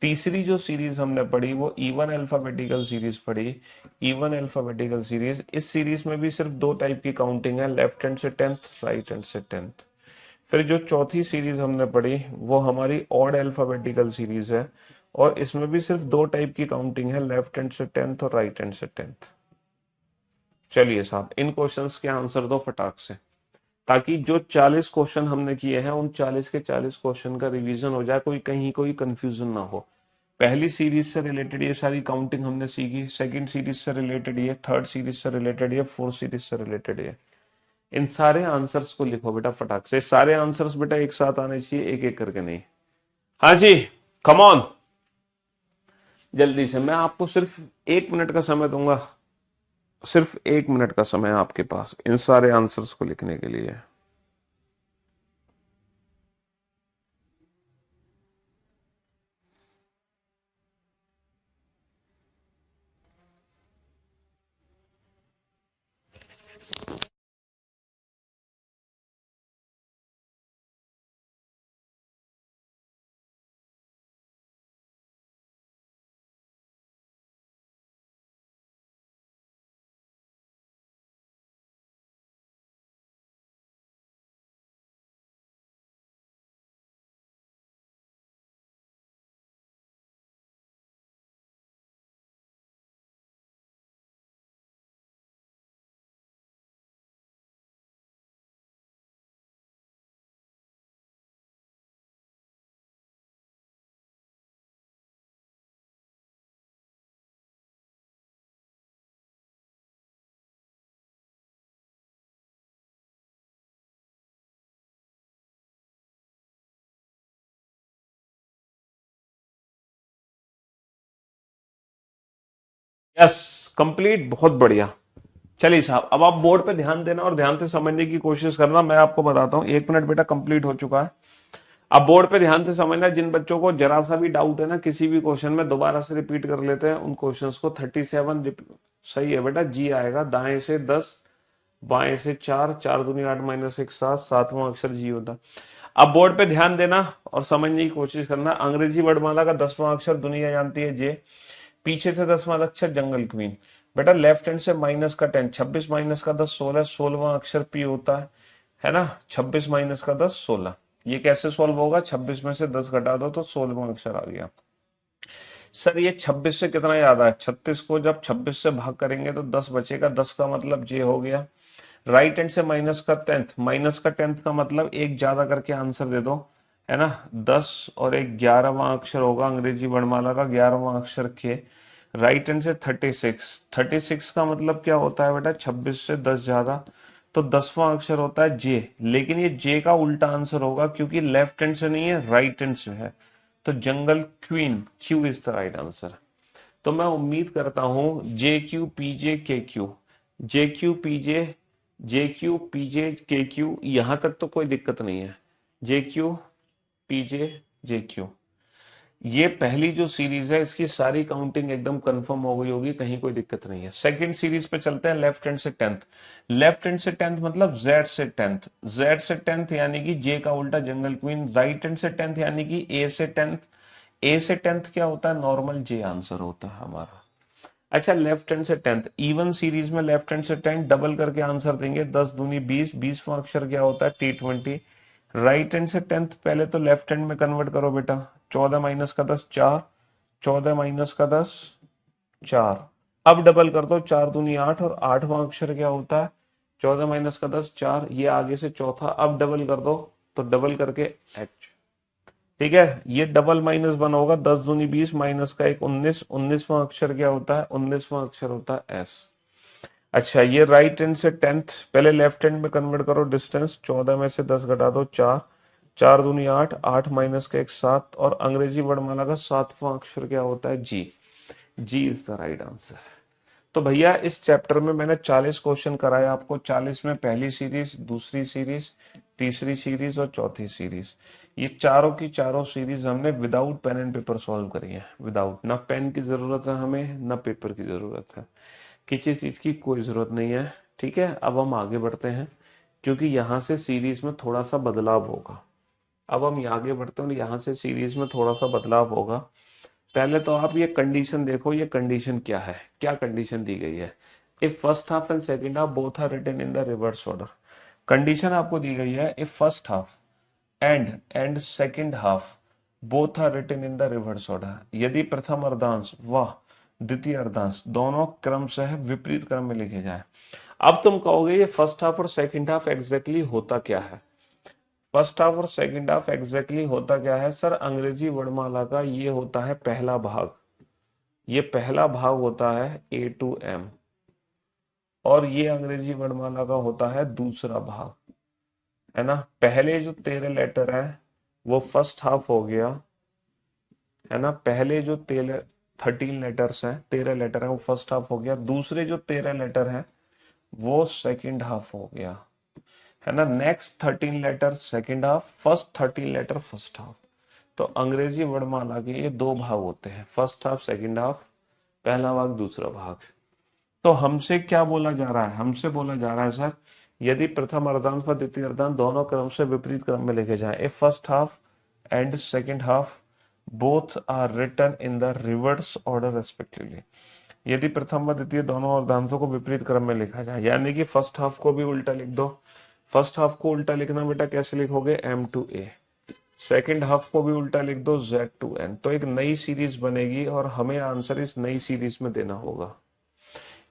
A: तीसरी जो सीरीज हमने पढ़ी वो इवन अल्फाबेटिकल सीरीज पढ़ी। इवन अल्फाबेटिकल सीरीज, इस सीरीज में भी सिर्फ दो टाइप की काउंटिंग है, लेफ्ट हैंड से टेंथ, राइट हैंड से टेंथ। फिर जो चौथी सीरीज हमने पढ़ी वो हमारी ऑड अल्फाबेटिकल सीरीज है, और इसमें भी सिर्फ दो टाइप की काउंटिंग है, लेफ्ट हैंड से टेंथ और राइट हैंड से टेंथ। चलिए साहब, इन क्वेश्चंस के आंसर दो फटाक से, ताकि जो 40 क्वेश्चन हमने किए हैं उन 40 के 40 क्वेश्चन का रिवीजन हो जाए, कोई कहीं कोई कंफ्यूजन ना हो। पहली सीरीज से रिलेटेड ये सारी काउंटिंग हमने सीखी, सेकंड सीरीज से रिलेटेड ये, थर्ड सीरीज से रिलेटेड ये, फोर्थ सीरीज से रिलेटेड ये। इन सारे आंसर्स को लिखो बेटा फटाक से, सारे आंसर्स बेटा एक साथ आने चाहिए, एक एक करके नहीं। हाँ जी, कम ऑन, जल्दी से। मैं आपको सिर्फ 1 मिनट का समय दूंगा, सिर्फ 1 मिनट का समय आपके पास इन सारे आंसर्स को लिखने के लिए। यस, कंप्लीट, बहुत बढ़िया। चलिए साहब, अब आप बोर्ड पे ध्यान देना और ध्यान से समझने की कोशिश करना। मैं आपको बताता हूँ, 1 मिनट बेटा कंप्लीट हो चुका है। अब बोर्ड पे ध्यान से समझना, जिन बच्चों को जरा सा भी डाउट है ना किसी भी क्वेश्चन में, दोबारा से रिपीट कर लेते हैं उन क्वेश्चंस को। 37 सही है बेटा, जी आएगा। दाएं से 10, बाएं से 4, 4 दूनी 8 माइनस 1 7, सातवां अक्षर जी होता। अब बोर्ड पे ध्यान देना और समझने की कोशिश करना। अंग्रेजी वर्णमाला का 10वां अक्षर दुनिया जानती है जे, पीछे से 10वां अक्षर जंगल क्वीन। बेटा लेफ्ट हैंड से माइनस का 10, 26 माइनस का 10 16, 16वां अक्षर पी होता है ना। 26 माइनस का 10 16। ये कैसे सॉल्व होगा, 26 में से 10 घटा दो तो 16वां अक्षर आ गया। सर ये 26 से कितना याद आया, 36 को जब 26 से भाग करेंगे तो 10 बचेगा, 10 का मतलब जे हो गया। राइट हैंड से माइनस का 10th, माइनस का 10th का मतलब एक ज्यादा करके आंसर दे दो, है ना। 10 और एक 11वां अक्षर होगा अंग्रेजी वर्णमाला का 11वां अक्षर के। राइट हैंड से 36, 36 का मतलब क्या होता है बेटा, 26 से 10 ज्यादा, तो 10वां अक्षर होता है जे। लेकिन ये जे का उल्टा आंसर होगा, क्योंकि लेफ्ट हैंड से नहीं है, राइट हैंड से है। तो जंगल queen, Q is the right answer. तो मैं उम्मीद करता हूं जे क्यू पी जे के क्यू, जे क्यू पी जे के क्यू, यहां तक तो कोई दिक्कत नहीं है। जे क्यू पी जे क्यू, ये पहली जो सीरीज है इसकी सारी काउंटिंग एकदम कंफर्म हो गई होगी, कहीं कोई दिक्कत नहीं है। सेकंड सीरीज पे चलते हैं, लेफ्ट हैंड से 10th। लेफ्ट हैंड से 10th मतलब जेड से 10th, जेड से 10th यानी कि जे का उल्टा जंगल क्वीन। राइट हैंड से 10th यानी कि ए से 10th, ए से 10th क्या होता है, नॉर्मल जे आंसर होता है हमारा। अच्छा, लेफ्ट हैंड से 10th, इवन सीरीज में लेफ्ट हैंड से 10 डबल करके आंसर देंगे, 10 दूनी 20, 20वां अक्षर क्या होता है, T20। राइट हैंड से 10th पहले तो लेफ्ट हैंड में कन्वर्ट करो बेटा, 14 माइनस का 10 4, 14 माइनस का 10 4। अब डबल कर दो, 4 दूनी 8, और 8वां अक्षर क्या होता है, 14 माइनस का 10 4, ये आगे से चौथा। अब डबल कर दो, तो डबल करके एच। ठीक है, ये डबल माइनस वन होगा, 10 दूनी 20 माइनस का 1 19, 19वां अक्षर क्या होता है, 19वां अक्षर होता है एस। अच्छा, ये राइट हैंड से 10th पहले लेफ्ट हैंड में कन्वर्ट करो, डिस्टेंस 14 में से 10 घटा दो 4, 4 दूनी 8, 8 माइनस का 1 7, और अंग्रेजी वर्णमाला का 7वां अक्षर क्या होता है, जी। जी इज द राइट आंसर। तो भैया इस चैप्टर में मैंने 40 क्वेश्चन कराए आपको, 40 में पहली सीरीज, दूसरी सीरीज, तीसरी सीरीज और चौथी सीरीज। ये चारों की चारों सीरीज हमने without pen and paper solve करी है। विदाउट, ना पेन की जरूरत है हमें, ना पेपर की जरूरत है, किसी चीज की कोई जरूरत नहीं है। ठीक है, अब हम आगे बढ़ते हैं, क्योंकि यहाँ से सीरीज में थोड़ा सा बदलाव होगा। अब हम आगे बढ़ते हैं और यहाँ से सीरीज में थोड़ा सा बदलाव होगा। पहले तो आप ये कंडीशन देखो, ये कंडीशन क्या है, क्या कंडीशन दी गई है। If first half and second half both are written in the reverse order, condition आपको दी गई है if first half and second half both are written in the reverse order, यदि प्रथम अर्धांश व द्वितीय अर्धांश दोनों क्रमशः विपरीत क्रम में लिखे जाए। अब तुम कहोगे ये फर्स्ट हाफ और सेकंड हाफ एग्जैक्टली होता क्या है। फर्स्ट हाफ और सेकंड हाफ एग्जैक्टली होता क्या है सर, अंग्रेजी वर्णमाला का ये होता है पहला भाग, ये पहला भाग होता है A to M, और ये अंग्रेजी वर्णमाला का होता है दूसरा भाग, है ना। पहले जो 13 लेटर है वो फर्स्ट हाफ हो गया, है ना। पहले जो 13 लेटर्स हैं, 13 लेटर है वो फर्स्ट हाफ हो गया, दूसरे जो 13 लेटर हैं वो सेकंड हाफ हो गया, है ना। Next 13 letter second half, first 13 letter first half. तो अंग्रेजी वर्णमाला के ये दो भाग होते हैं, फर्स्ट हाफ सेकंड हाफ, पहला भाग दूसरा भाग। तो हमसे क्या बोला जा रहा है, हमसे बोला जा रहा है सर यदि प्रथम अर्धांश व द्वितीय अर्धांश दोनों क्रम से विपरीत क्रम में लिखे जाए, if first half and second half both are written in the reverse order respectively, यदि प्रथम व द्वितीय दोनों अर्धांशों को विपरीत क्रम में लिखा जाए, यानी कि फर्स्ट हाफ को भी उल्टा लिख दो। फर्स्ट हाफ को उल्टा लिखना बेटा कैसे लिखोगे, M to A। Second half को भी उल्टा लिख दो, Z to N। तो एक नई सीरीज बनेगी और हमें आंसर इस नई सीरीज में देना होगा।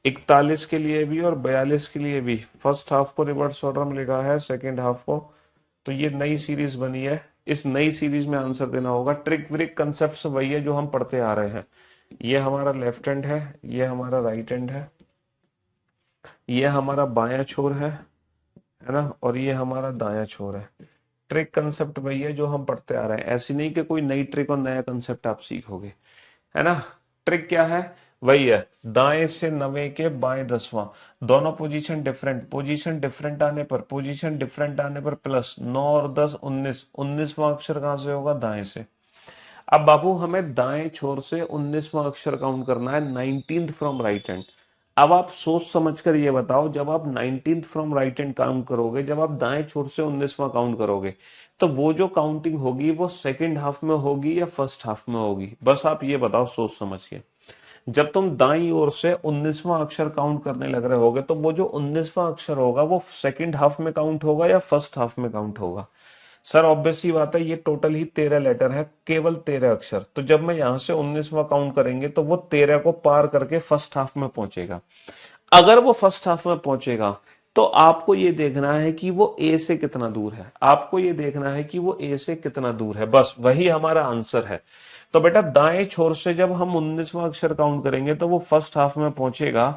A: 41 के लिए भी और 42 के लिए भी फर्स्ट हाफ को रिवर्स ऑर्डर में लिखा है, सेकंड हाफ को, तो ये नई सीरीज बनी है, इस नई सीरीज में आंसर देना होगा। ट्रिक व्रिक कंसेप्ट वही है जो हम पढ़ते आ रहे हैं। ये हमारा लेफ्ट हैंड है, ये हमारा राइट हैंड है, ये हमारा बायां छोर है ना, और ये हमारा दायां छोर है। ट्रिक कंसेप्ट वही है जो हम पढ़ते आ रहे हैं, ऐसी नहीं कि कोई नई ट्रिक और नया कंसेप्ट आप सीखोगे, है ना। ट्रिक क्या है, वही है, दाएं से 9 के बाएं 10वां, दोनों पोजीशन डिफरेंट आने पर, प्लस 9 और 10 19, 19वां अक्षर कहां से होगा, दाएं से। अब बाबू हमें दाएं छोर से 19वां अक्षर काउंट करना है, 19th फ्रॉम राइट हैंड। अब आप सोच समझकर ये बताओ, जब आप 19th from right hand count करोगे, जब आप दाएं छोर से 19वां काउंट करोगे, तो वो जो काउंटिंग होगी वो सेकंड हाफ में होगी या फर्स्ट हाफ में होगी, बस आप ये बताओ सोच समझ के। जब तुम दाईं ओर से 19वां अक्षर काउंट करने लग रहे होगे, तो वो जो 19वां अक्षर होगा वो सेकंड हाफ में काउंट होगा या फर्स्ट हाफ में काउंट होगा। सर ऑब्वियस सी बात है, ये टोटल ही 13 लेटर है, केवल 13 अक्षर, तो जब मैं यहां से 19वां काउंट करेंगे तो वो 13 को पार करके फर्स्ट हाफ में पहुंचेगा। अगर वो फर्स्ट हाफ में पहुंचेगा तो आपको ये देखना है कि वो ए से कितना दूर है, आपको ये देखना है कि वो ए से कितना दूर है, बस वही हमारा आंसर है। तो बेटा दाएं छोर से जब हम 19वां अक्षर काउंट करेंगे तो वो फर्स्ट हाफ में पहुंचेगा,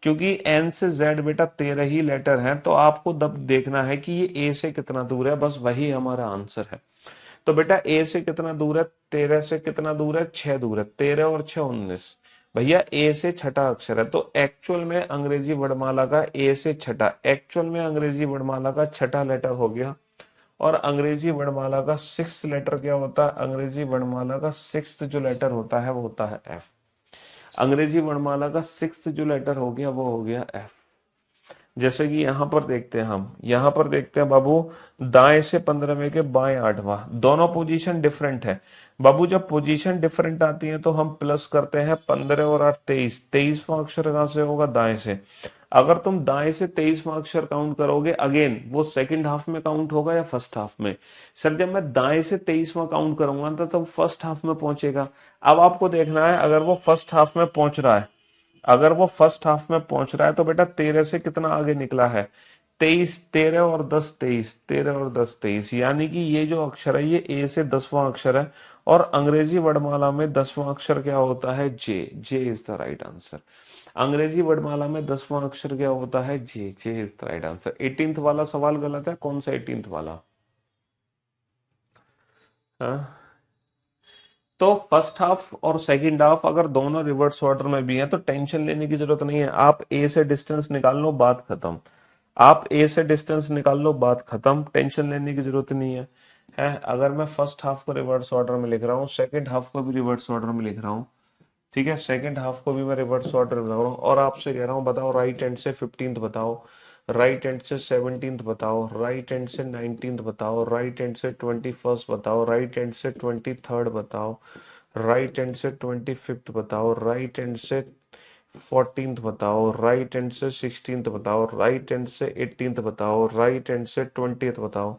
A: क्योंकि एन से जेड बेटा 13 ही लेटर हैं, तो आपको तब देखना है कि ये ए से कितना दूर है, बस वही हमारा आंसर है। तो बेटा ए से कितना दूर है, 13 से कितना दूर है, 6 दूर है, 13 और 6 19, भैया ए से छठा अक्षर है, तो एक्चुअल में अंग्रेजी वर्णमाला का ए से छठा, एक्चुअल में अंग्रेजी वर्णमाला का छठा लेटर हो गया। और अंग्रेजी वर्णमाला का 6th लेटर क्या होता है, अंग्रेजी वर्णमाला का 6th जो लेटर होता है वो होता है एफ। अंग्रेजी वर्णमाला का 6th जो लेटर हो गया वो हो गया एफ। जैसे कि यहां पर देखते हैं, हम यहां पर देखते हैं बाबू, दाएं से 15वें के बाएं 8वां, दोनों पोजीशन डिफरेंट है। बाबू जब पोजीशन डिफरेंट आती है तो हम प्लस करते हैं, 15 और 8 23, 23वां अक्षर कहां से होगा, दाएं से। अगर तुम दाएं से 23वां अक्षर काउंट करोगे, अगेन वो सेकंड हाफ में काउंट होगा या फर्स्ट हाफ में। सर जब मैं दाएं से 23वां काउंट करूंगा तो तब फर्स्ट हाफ में पहुंचेगा। अब आपको देखना है, अगर वो फर्स्ट हाफ में पहुंच रहा है, अगर वो फर्स्ट हाफ में पहुंच रहा है तो बेटा 13 से कितना आगे निकला है, 23, 13 और 10 23, 13 और 10 23, यानी कि ये जो अक्षर है ये ए से 10वां अक्षर है। और अंग्रेजी वर्णमाला में 10वां अक्षर क्या होता है, J. J is the right answer. अंग्रेजी वर्णमाला में 10वां अक्षर क्या होता है, J. J is the right answer. 18th वाला सवाल गलत है, कौन सा 18th वाला, हाँ? तो फर्स्ट हाफ और सेकंड हाफ अगर दोनों रिवर्स ऑर्डर में भी हैं तो टेंशन लेने की जरूरत नहीं है, आप ए से डिस्टेंस निकाल लो, बात खत्म। आप ए से डिस्टेंस निकाल लो, बात खत्म, टेंशन लेने की जरूरत नहीं है। अगर मैं फर्स्ट हाफ को रिवर्स ऑर्डर में लिख रहा हूँ, सेकंड हाफ को भी रिवर्स ऑर्डर में लिख रहा हूँ, ठीक है, सेकंड हाफ को भी मैं रिवर्स ऑर्डर में लग रहा हूँ, और आपसे कह रहा हूँ बताओ राइट हैंड से 15th बताओ, राइट हैंड से 17th बताओ, राइट हैंड से 19th बताओ, राइट हैंड से 21st बताओ, राइट हैंड से 23rd बताओ, राइट हैंड से 25th बताओ, राइट हैंड से 14th बताओ, राइट हैंड से 16th बताओ, राइट हैंड से 18th बताओ, राइट हैंड से 20th बताओ।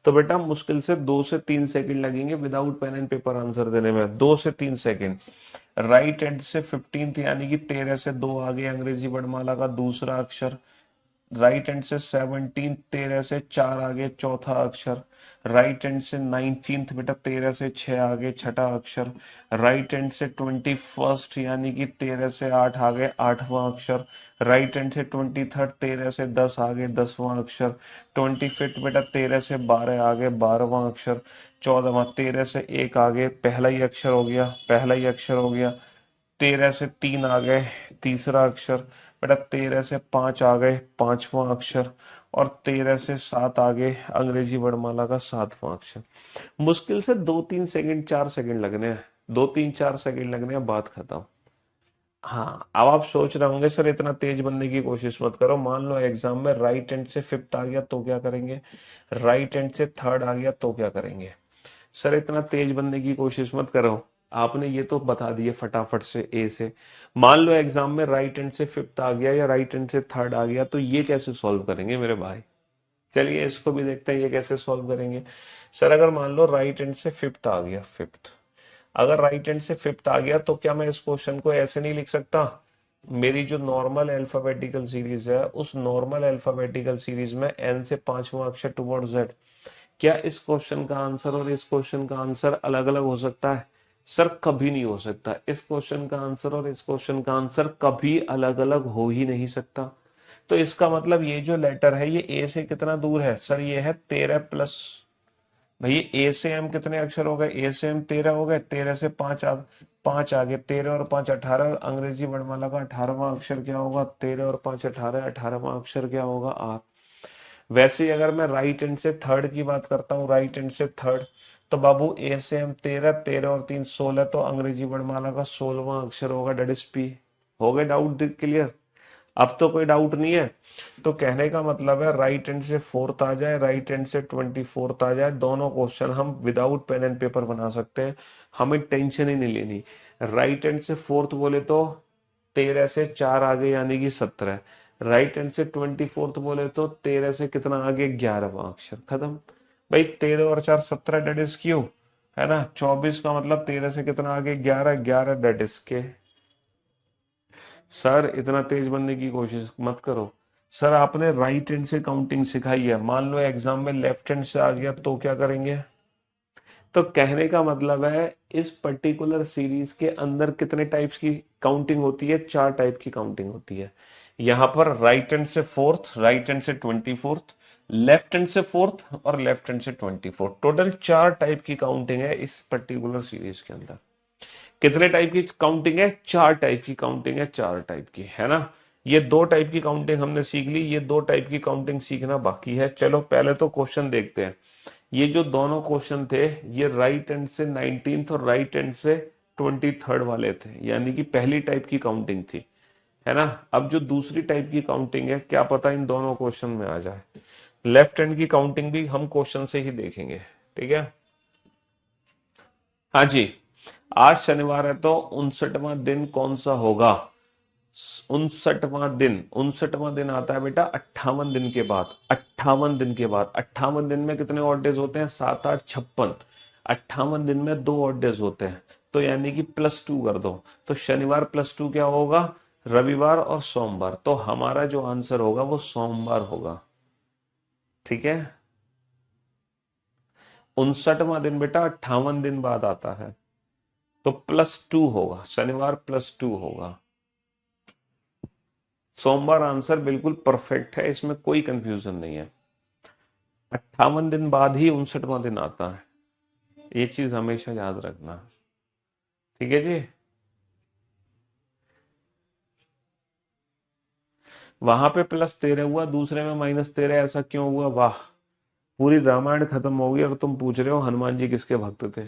A: तो बेटा मुश्किल से 2 से 3 सेकंड लगेंगे without pen and paper answer देने में, 2 से 3 सेकंड। राइट हैंड से 15th यानी कि 13 से 2 आगे अंग्रेजी वर्णमाला का दूसरा अक्षर। राइट हैंड से 17, 13 से 4 आगे चौथा अक्षर। राइट हैंड से 19th बेटा 13 से 6 आगे छठा अक्षर। राइट हैंड से 21st यानी कि 13 से 8 आगे आठवां अक्षर। राइट हैंड से 23rd 13 से 10 आगे 10वां अक्षर। 25th बेटा 13 से 12 आगे 12वां अक्षर। 14वां 13 से 1 आगे पहला ही अक्षर हो गया, पहला ही अक्षर हो गया। 13 से 3 आ गए तीसरा अक्षर। बेटा 13 से 5 आ गए पांचवा अक्षर। और 13 से 7 आ गए अंग्रेजी वर्णमाला का सातवां अक्षर। मुश्किल से 2-3 सेकंड 4 सेकंड लगने हैं, 2-3-4 सेकंड लगने हैं, बात खत्म। हाँ, अब आप सोच रहे होंगे सर इतना तेज बनने की कोशिश मत करो। मान लो एग्जाम में राइट हैंड से 5th आ गया तो क्या करेंगे, राइट हैंड से 3rd आ गया तो क्या करेंगे। सर इतना तेज बनने की कोशिश मत करो, आपने ये तो बता दिए फटाफट से ए से। मान लो एग्जाम में राइट हैंड से 5th आ गया या राइट हैंड से 3rd आ गया तो ये कैसे सॉल्व करेंगे मेरे भाई। चलिए इसको भी देखते हैं ये कैसे सॉल्व करेंगे। सर अगर मान लो राइट हैंड से 5th आ गया, 5th अगर राइट हैंड से 5th आ गया तो क्या मैं इस क्वेश्चन को ऐसे नहीं लिख सकता। मेरी जो नॉर्मल अल्फाबेटिकल सीरीज है उस नॉर्मल अल्फाबेटिकल सीरीज में एन से पांचवा अक्षर टुवर्ड्स जेड, क्या इस क्वेश्चन का आंसर और इस क्वेश्चन का आंसर अलग अलग हो सकता है। सर कभी नहीं हो सकता, इस क्वेश्चन का आंसर और इस क्वेश्चन का आंसर कभी अलग अलग हो ही नहीं सकता। तो इसका मतलब ये जो लेटर है ये ए से कितना दूर है, सर ये है 13 प्लस। भाई ए से एम कितने अक्षर हो गए, ए से एम 13 हो गए, 13 से 5 आगे 13 और 5 18 और अंग्रेजी वर्णमाला का 18वां अक्षर क्या होगा, 13 और 5 18, 18वां अक्षर क्या होगा आर। वैसे ही अगर मैं राइट हैंड से 3rd की बात करता हूँ, राइट हैंड से 3rd, तो बाबू ए से एम 13, 13 और 3 16, तो अंग्रेजी वर्णमाला का 16वां अक्षर होगा, डेट इज पी। हो गए डाउट क्लियर, अब तो कोई डाउट नहीं है। तो कहने का मतलब है राइट हैंड से 4th आ जाए, राइट हैंड से 24th आ जाए, दोनों क्वेश्चन हम विदाउट पेन एंड पेपर बना सकते हैं, हमें टेंशन ही नहीं लेनी। राइट हैंड से 4th बोले तो 13 से 4 आगे यानी कि 17। राइट हैंड से 24th बोले तो 13 से कितना आगे 11वां अक्षर, खत्म। भाई 13 और 4 17 डेट इज क्यू, है ना 24 का मतलब 13 से कितना आगे 11, 11 डेट इज के। सर इतना तेज बनने की कोशिश मत करो। सर आपने राइट हैंड से काउंटिंग सिखाई है, मान लो एग्जाम में लेफ्ट हैंड से आ गया तो क्या करेंगे। तो कहने का मतलब है इस पर्टिकुलर सीरीज के अंदर कितने टाइप्स की काउंटिंग होती है, 4 टाइप की काउंटिंग होती है। यहां पर राइट हैंड से 4th, राइट हैंड से 24th, लेफ्ट हैंड से 4th और लेफ्ट हैंड से 24th, टोटल 4 टाइप की काउंटिंग है इस पर्टिकुलर सीरीज के अंदर। कितने टाइप की काउंटिंग है, 4 टाइप की काउंटिंग है, 4 टाइप की, है ना। ये 2 टाइप की काउंटिंग हमने सीख ली, ये 2 टाइप की काउंटिंग सीखना बाकी है। चलो पहले तो क्वेश्चन देखते हैं। ये जो दोनों क्वेश्चन थे ये राइट हैंड से 19th और राइट हैंड से 23rd वाले थे, यानी कि पहली टाइप की काउंटिंग थी, है ना। अब जो दूसरी टाइप की काउंटिंग है क्या पता इन दोनों क्वेश्चन में आ जाए। लेफ्ट हैंड की काउंटिंग भी हम क्वेश्चन से ही देखेंगे, ठीक है। हाँ जी, आज शनिवार है तो 59वां दिन कौन सा होगा। 59वां दिन, 59वां दिन आता है बेटा 58 दिन के बाद, 58 दिन के बाद। 58 दिन में कितने ऑड डेज होते हैं, 7 8 56। 58 दिन में 2 ऑड डेज होते हैं, तो यानी कि +2 कर दो। तो शनिवार +2 क्या होगा, रविवार और सोमवार। तो हमारा जो आंसर होगा वो सोमवार होगा, ठीक है। 59वां दिन बेटा 58 दिन बाद आता है, तो +2 होगा, शनिवार +2 होगा। सोमवार आंसर बिल्कुल परफेक्ट है, इसमें कोई कंफ्यूजन नहीं है। 58 दिन बाद ही 59वां दिन आता है, ये चीज हमेशा याद रखना, ठीक है जी। वहां पे +13 हुआ, दूसरे में -13, ऐसा क्यों हुआ, वाह। पूरी रामायण खत्म हो गई और तुम पूछ रहे हो हनुमान जी किसके भक्त थे,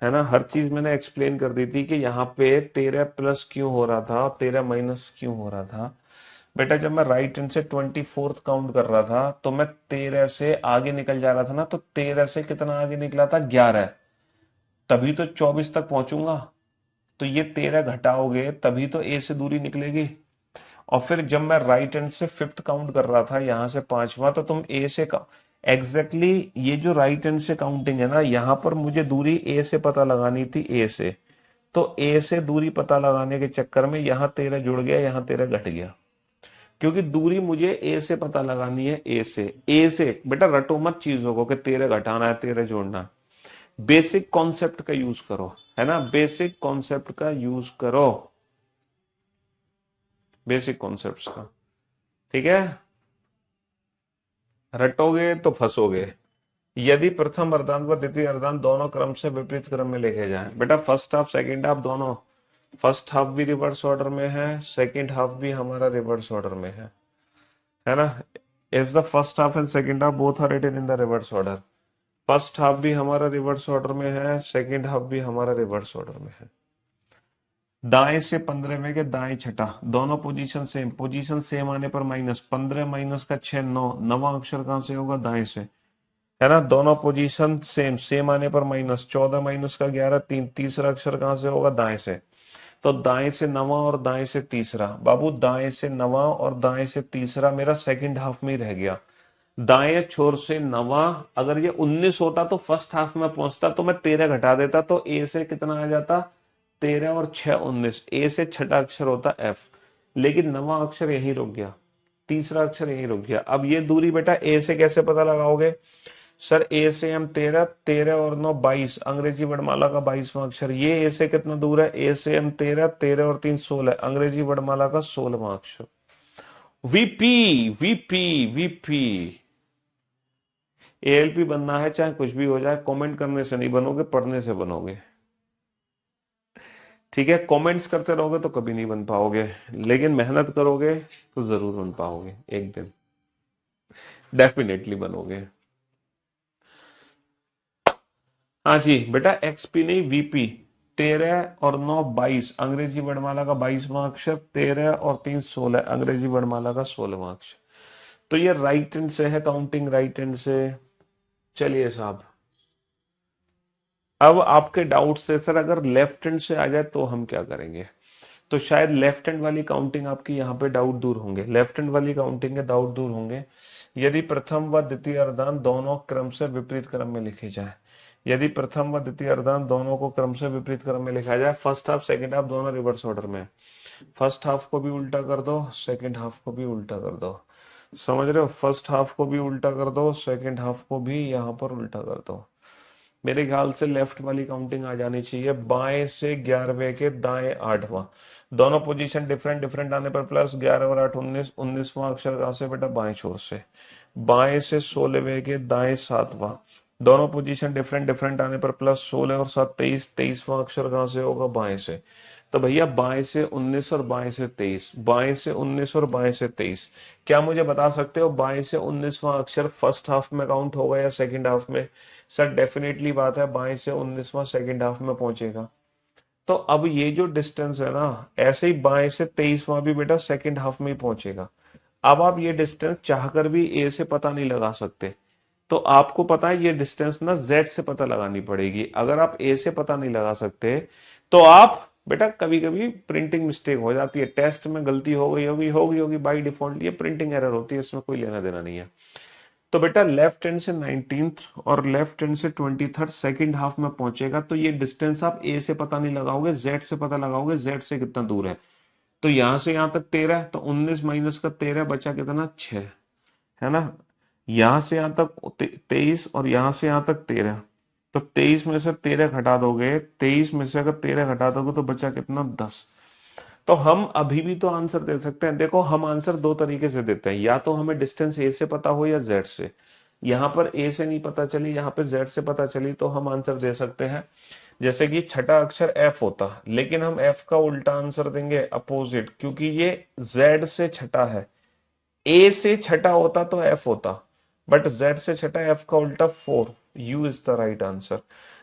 A: है ना। हर चीज मैंने एक्सप्लेन कर दी थी कि यहाँ पे 13 प्लस क्यों हो रहा था, 13 माइनस क्यों हो रहा था। बेटा जब मैं राइट हैंड से 24th काउंट कर रहा था तो मैं 13 से आगे निकल जा रहा था ना, तो 13 से कितना आगे निकला था, 11। तभी तो 24 तक पहुंचूंगा। तो ये 13 घटाओगे तभी तो ए से दूरी निकलेगी। और फिर जब मैं राइट हैंड से फिफ्थ काउंट कर रहा था यहां से पांचवा, तो तुम ए से एग्जैक्टली exactly ये जो राइट हैंड से काउंटिंग है ना, यहां पर मुझे दूरी ए से पता लगानी थी, ए से। तो ए से दूरी पता लगाने के चक्कर में यहां 13 जुड़ गया, यहां 13 घट गया, क्योंकि दूरी मुझे ए से पता लगानी है। ए से बेटा रटो मत चीजों को कि 13 घटाना है 13 जोड़ना है। बेसिक कॉन्सेप्ट का यूज करो, है ना, बेसिक कॉन्सेप्ट का यूज करो, बेसिक कॉन्सेप्ट्स का। ठीक है, रटोगे तो फंसोगे। यदि प्रथम अर्धांत व द्वितीय अर्धांत दोनों क्रम से विपरीत क्रम में लिखे जाएं, बेटा फर्स्ट हाफ सेकंड हाफ दोनों, फर्स्ट हाफ भी रिवर्स ऑर्डर में है, सेकंड हाफ भी हमारा रिवर्स ऑर्डर में है ना। If the first half and second half both are written in the reverse order, first half भी हमारा रिवर्स ऑर्डर में है, सेकंड हाफ भी हमारा रिवर्स ऑर्डर में है। दाएं से 15वें के दाएं छठा, दोनों पोजीशन सेम आने पर माइनस, 15 माइनस का 6 9, नवा अक्षर कहां से होगा, दाएं से, है ना। दोनों पोजीशन सेम आने पर माइनस, 14 माइनस का 11 3, तीसरा अक्षर कहां से होगा, दाएं से। तो दाएं से नवा और दाएं से तीसरा, बाबू दाएं से नवा और दाएं से तीसरा मेरा सेकंड हाफ में ही रह गया। दाएं छोर से नवा, अगर ये 19 होता तो फर्स्ट हाफ में पहुंचता, तो मैं 13 घटा देता, तो ए से कितना आ जाता, 13 और 6 19। ए से छठा अक्षर होता एफ, लेकिन नवा अक्षर यहीं रुक गया, तीसरा अक्षर यहीं रुक गया। अब ये दूरी बेटा ए से कैसे पता लगाओगे, सर ए से हम 13, 13 और 9 22, अंग्रेजी वर्णमाला का 22वां अक्षर। ये ए से कितना दूर है, ए से हम 13, 13 और 3 16, अंग्रेजी वर्णमाला का 16वां अक्षर। VP VP VP. एएलपी बनना है चाहे कुछ भी हो जाए, कमेंट करने से नहीं बनोगे, पढ़ने से बनोगे। ठीक है, कमेंट्स करते रहोगे तो कभी नहीं बन पाओगे, लेकिन मेहनत करोगे तो जरूर बन पाओगे, एक दिन डेफिनेटली बनोगे। हाँ जी बेटा, एक्सपी नहीं वीपी। 13 और 9 22, अंग्रेजी वर्णमाला का 22वां अक्षर, 13 और 3 16, अंग्रेजी वर्णमाला का 16वां अक्षर। तो ये राइट हैंड से है काउंटिंग, राइट हैंड से। चलिए साहब, अब आपके डाउट से सर अगर लेफ्ट हैंड से आ जाए तो हम क्या करेंगे, तो शायद लेफ्ट हैंड वाली काउंटिंग आपकी यहाँ पे डाउट दूर होंगे, लेफ्ट हैंड वाली काउंटिंग के डाउट दूर होंगे। यदि प्रथम व द्वितीय अर्धांत दोनों क्रम से विपरीत क्रम में लिखे जाए, यदि प्रथम व द्वितीय अर्धांत दोनों को क्रम से विपरीत क्रम में लिखा जाए, फर्स्ट हाफ सेकंड हाफ दोनों रिवर्स ऑर्डर में, फर्स्ट हाफ को भी उल्टा कर दो, सेकंड हाफ को भी उल्टा कर दो। समझ रहे हो, फर्स्ट हाफ को भी उल्टा कर दो, सेकंड हाफ को भी यहाँ पर उल्टा कर दो। मेरे ख्याल से लेफ्ट वाली काउंटिंग आ जानी चाहिए, बाएं से 11वें के दाएं 8वां, दोनों पोजीशन डिफरेंट डिफरेंट आने पर प्लस, 11 और 8 19, 19वां अक्षर कहां से बेटा, बाएं छोर से। बाएं से 16वें के दाएं 7वां, दोनों पोजीशन डिफरेंट डिफरेंट आने पर प्लस, 16 और 7 23, 23वां अक्षर कहां से होगा, बाएं से। तो भैया बाएं से 19 और बाएं से 23, बाएं से 19 और बाएं से 23, क्या मुझे बता सकते हो बाएं से 19वां अक्षर फर्स्ट हाफ में काउंट होगा या सेकंड हाफ में, सर डेफिनेटली बात है बाएं से 19वां सेकंड हाफ में पहुंचेगा। तो अब ये जो डिस्टेंस है ना, ऐसे ही बाएं से 23वां भी बेटा सेकंड हाफ में ही पहुंचेगा। अब आप ये डिस्टेंस चाहकर भी ए से पता नहीं लगा सकते, तो आपको पता है ये डिस्टेंस ना जेड से पता लगानी पड़ेगी। अगर आप ए से पता नहीं लगा सकते तो आप बेटा, कभी कभी प्रिंटिंग मिस्टेक हो जाती है, टेस्ट में गलती हो गई होगी बाई डिफॉल्ट, ये प्रिंटिंग एरर होती है, इसमें कोई लेना देना नहीं है। तो बेटा लेफ्ट हैंड से 19th और लेफ्ट हैंड से 23rd सेकंड हाफ में पहुंचेगा, तो ये डिस्टेंस आप ए से पता नहीं लगाओगे, जेड से पता लगाओगे, जेड से कितना दूर है। तो यहां से यहां तक 13, तो 19 माइनस का 13 बचा कितना, 6, है ना। यहां से यहां तक 23 और यहां से यहां तक 13, तो 23 में से 13 घटा दोगे, 23 में से अगर 13 घटा दोगे तो बचा कितना, 10। तो हम अभी भी तो आंसर दे सकते हैं। देखो हम आंसर दो तरीके से देते हैं, या तो हमें डिस्टेंस ए से पता हो या जेड से। यहाँ पर ए से नहीं पता चली, यहाँ पे जेड से पता चली, तो हम आंसर दे सकते हैं। जैसे कि छठा अक्षर एफ होता, लेकिन हम एफ का उल्टा आंसर देंगे, अपोजिट, क्योंकि ये जेड से छठा है। ए से छठा होता तो एफ होता, बट जेड से छठा, एफ का उल्टा 4, U is the right answer.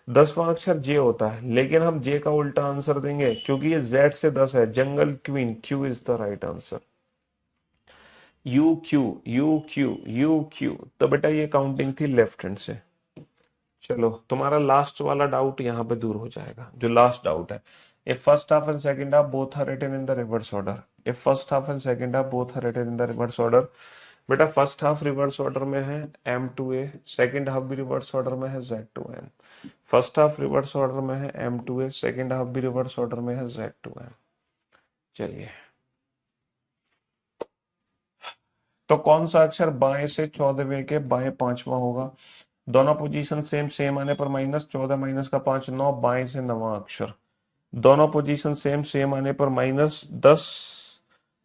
A: 10वां अक्षर जे होता है, लेकिन हम जे का उल्टा आंसर देंगे क्योंकि ये जेड से 10 है, जंगल queen, Q is the right answer. U Q U Q U Q. तो बेटा ये काउंटिंग थी लेफ्ट हैंड से। चलो तुम्हारा लास्ट वाला डाउट यहाँ पे दूर हो जाएगा, जो लास्ट डाउट है। If first half and second half both are written in the reverse order, if first half and second half both are written in the reverse order, बेटा फर्स्ट हाफ रिवर्स ऑर्डर में है M to A, second half भी reverse order में है Z to N. First half reverse order में है M to A, second half भी reverse order में है जेड टू एन। चलिए, तो कौन सा अक्षर बाएं से 14वें के बाएं पांचवा होगा? दोनों पोजीशन सेम, सेम आने पर माइनस 14 माइनस का 5 9, बाएं से नवा अक्षर। दोनों पोजीशन सेम, सेम आने पर माइनस 10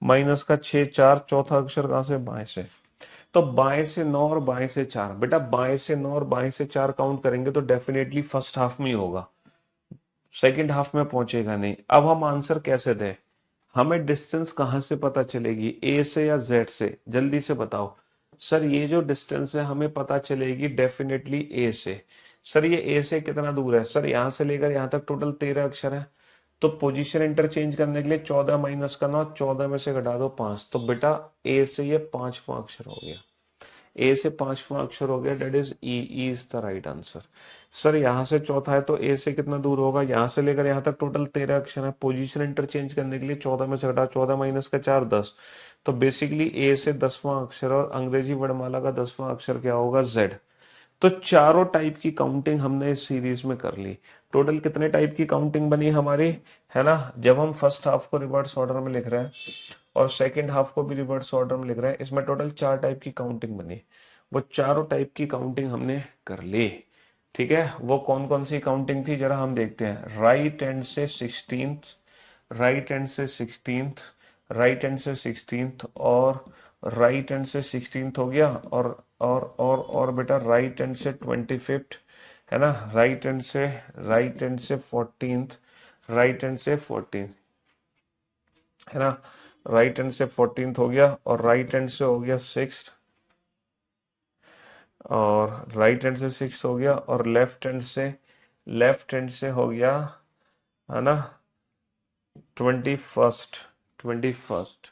A: माइनस का 6 4, चौथा अक्षर कहां से? बाएं से। तो बाएं से 9 और बाएं से 4, बेटा बाएं से 9 और बाएं से 4 काउंट करेंगे तो डेफिनेटली फर्स्ट हाफ में ही होगा, सेकंड हाफ में पहुंचेगा नहीं। अब हम आंसर कैसे दें? हमें डिस्टेंस कहां से पता चलेगी, ए से या जेड से? जल्दी से बताओ सर। ये जो डिस्टेंस है हमें पता चलेगी डेफिनेटली ए से। सर ये ए से कितना दूर है? सर यहां से लेकर यहां तक टोटल 13 अक्षर है, तो पोजीशन इंटरचेंज करने के लिए 14 माइनस का 9, 14 में से घटा दो 5, तो बेटा ए से ये पांचवा अक्षर हो गया, ए से पांचवा अक्षर हो गया, that is E, E is the right answer. Sir यहां से चौथा है तो ए से कितना दूर होगा? यहां से लेकर यहां तक टोटल 13 अक्षर है, पोजीशन इंटरचेंज करने के लिए 14 में से घटा 14 माइनस का 4 10, तो बेसिकली ए से 10वां अक्षर और अंग्रेजी वर्णमाला का 10वां अक्षर क्या होगा? जेड। तो चारों टाइप की काउंटिंग हमने इस सीरीज में कर ली। टोटल कितने टाइप की काउंटिंग बनी हमारी, है ना? जब हम फर्स्ट हाफ को रिवर्स ऑर्डर में लिख रहे हैं और सेकंड हाफ को भी रिवर्स ऑर्डर में लिख रहे हैं, इसमें टोटल 4 टाइप की काउंटिंग बनी। वो चारों टाइप की काउंटिंग हमने कर ली। ठीक है, वो कौन कौन सी काउंटिंग थी जरा हम देखते हैं। राइट हैंड से 16th, राइट हैंड से 16th, राइट हैंड से 16th, और राइट हैंड से 16th हो गया, और बेटा राइट हैंड से 25th, है ना? राइट हैंड से 14th, राइट हैंड से 14th, है ना? राइट हैंड से 14th हो गया, और राइट हैंड से हो गया 6th, और राइट हैंड से 6th हो गया, और लेफ्ट हैंड से हो गया, है ना? 21st, 21st,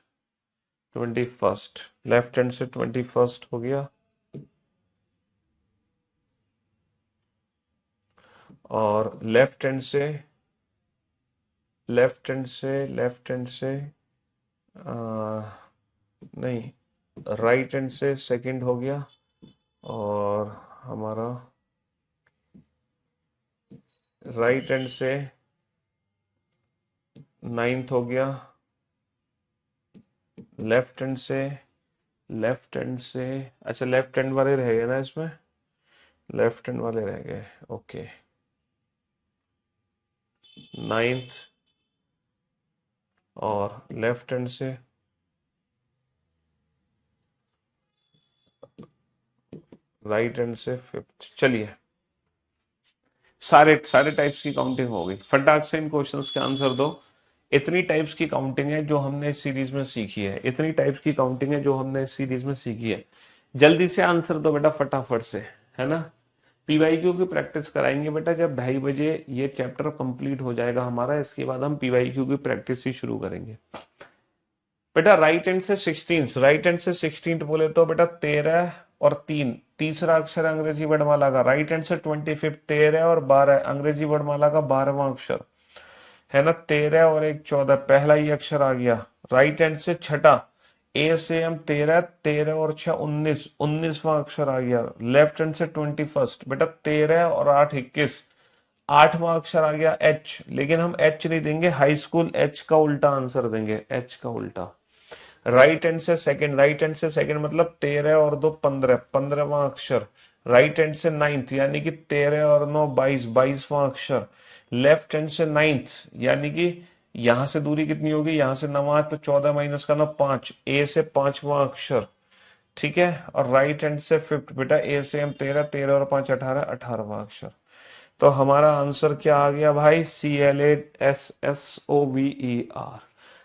A: 21st, left hand से 21st हो गया, और लेफ्ट हैंड से नहीं, राइट हैंड से सेकंड हो गया, और हमारा राइट हैंड से 9th हो गया, लेफ्ट हैंड से अच्छा लेफ्ट हैंड वाले रह गए ना, इसमें लेफ्ट हैंड वाले रह गए, ओके। 9th, और लेफ्ट हैंड से राइट हैंड से 5th। चलिए, सारे सारे टाइप्स की काउंटिंग हो गई। फटाक से इन क्वेश्चंस के आंसर दो। इतनी टाइप्स की काउंटिंग है जो हमने इस सीरीज में सीखी है, इतनी टाइप्स की काउंटिंग है जो हमने इस सीरीज में सीखी है। जल्दी से आंसर दो बेटा, फटाफट से, है ना? पीवाईक्यू की प्रैक्टिस कराएंगे बेटा जब 2:30 बजे ये चैप्टर कंप्लीट हो जाएगा हमारा, इसके बाद हम पीवाईक्यू की प्रैक्टिस ही शुरू करेंगे। बेटा राइट हैंड से 16th, राइट हैंड से 16th बोले तो बेटा 13 और 3, तीसरा अक्षर अंग्रेजी वर्णमाला का। राइट हैंड से 25th, 13 और 12, अंग्रेजी वर्णमाला का 12वां अक्षर, है ना? 13 और 1 14, पहला ही अक्षर आ गया। राइट हैंड से छठा, ए से हम 13, 13 और 6 19, 19वां अक्षर आ गया। लेफ्ट हैंड से 21st, बेटा 13 और 8 21, 8वां अक्षर आ गया एच, लेकिन हम एच नहीं देंगे, हाई स्कूल एच का उल्टा आंसर देंगे, एच का उल्टा। राइट हैंड से सेकंड मतलब 13 और 2 15, 15वां अक्षर। राइट हैंड से 9th यानी कि 13 और 9 22, 22वां अक्षर। लेफ्ट हैंड से 9th यानी कि यहां से दूरी कितनी होगी, यहां से 9 तो 14 माइनस का 9 5, ए से 5वां अक्षर, ठीक है? और राइट हैंड से 5th, बेटा ए से हम 13, 13 और 5 18, 18वां अक्षर। तो हमारा आंसर क्या आ गया भाई? CLASSOVER।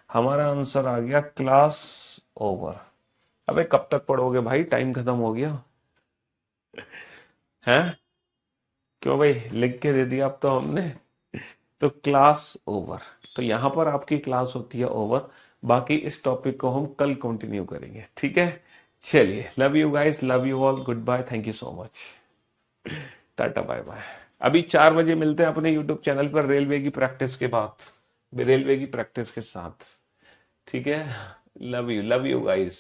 A: हमारा आंसर आ गया क्लास ओवर। अबे कब तक पढ़ोगे भाई, टाइम खत्म हो गया है। क्यों भाई, लिख के दे दिया अब तो हमने। तो क्लास ओवर, तो यहां पर आपकी क्लास होती है ओवर। बाकी इस टॉपिक को हम कल कंटिन्यू करेंगे, ठीक है? चलिए, love you guys, love you all, good bye, thank you so much. Tata bye bye. अभी 4 बजे मिलते हैं अपने यूट्यूब चैनल पर रेलवे की प्रैक्टिस के बाद, रेलवे की प्रैक्टिस के साथ। ठीक है, लव यू गाइस।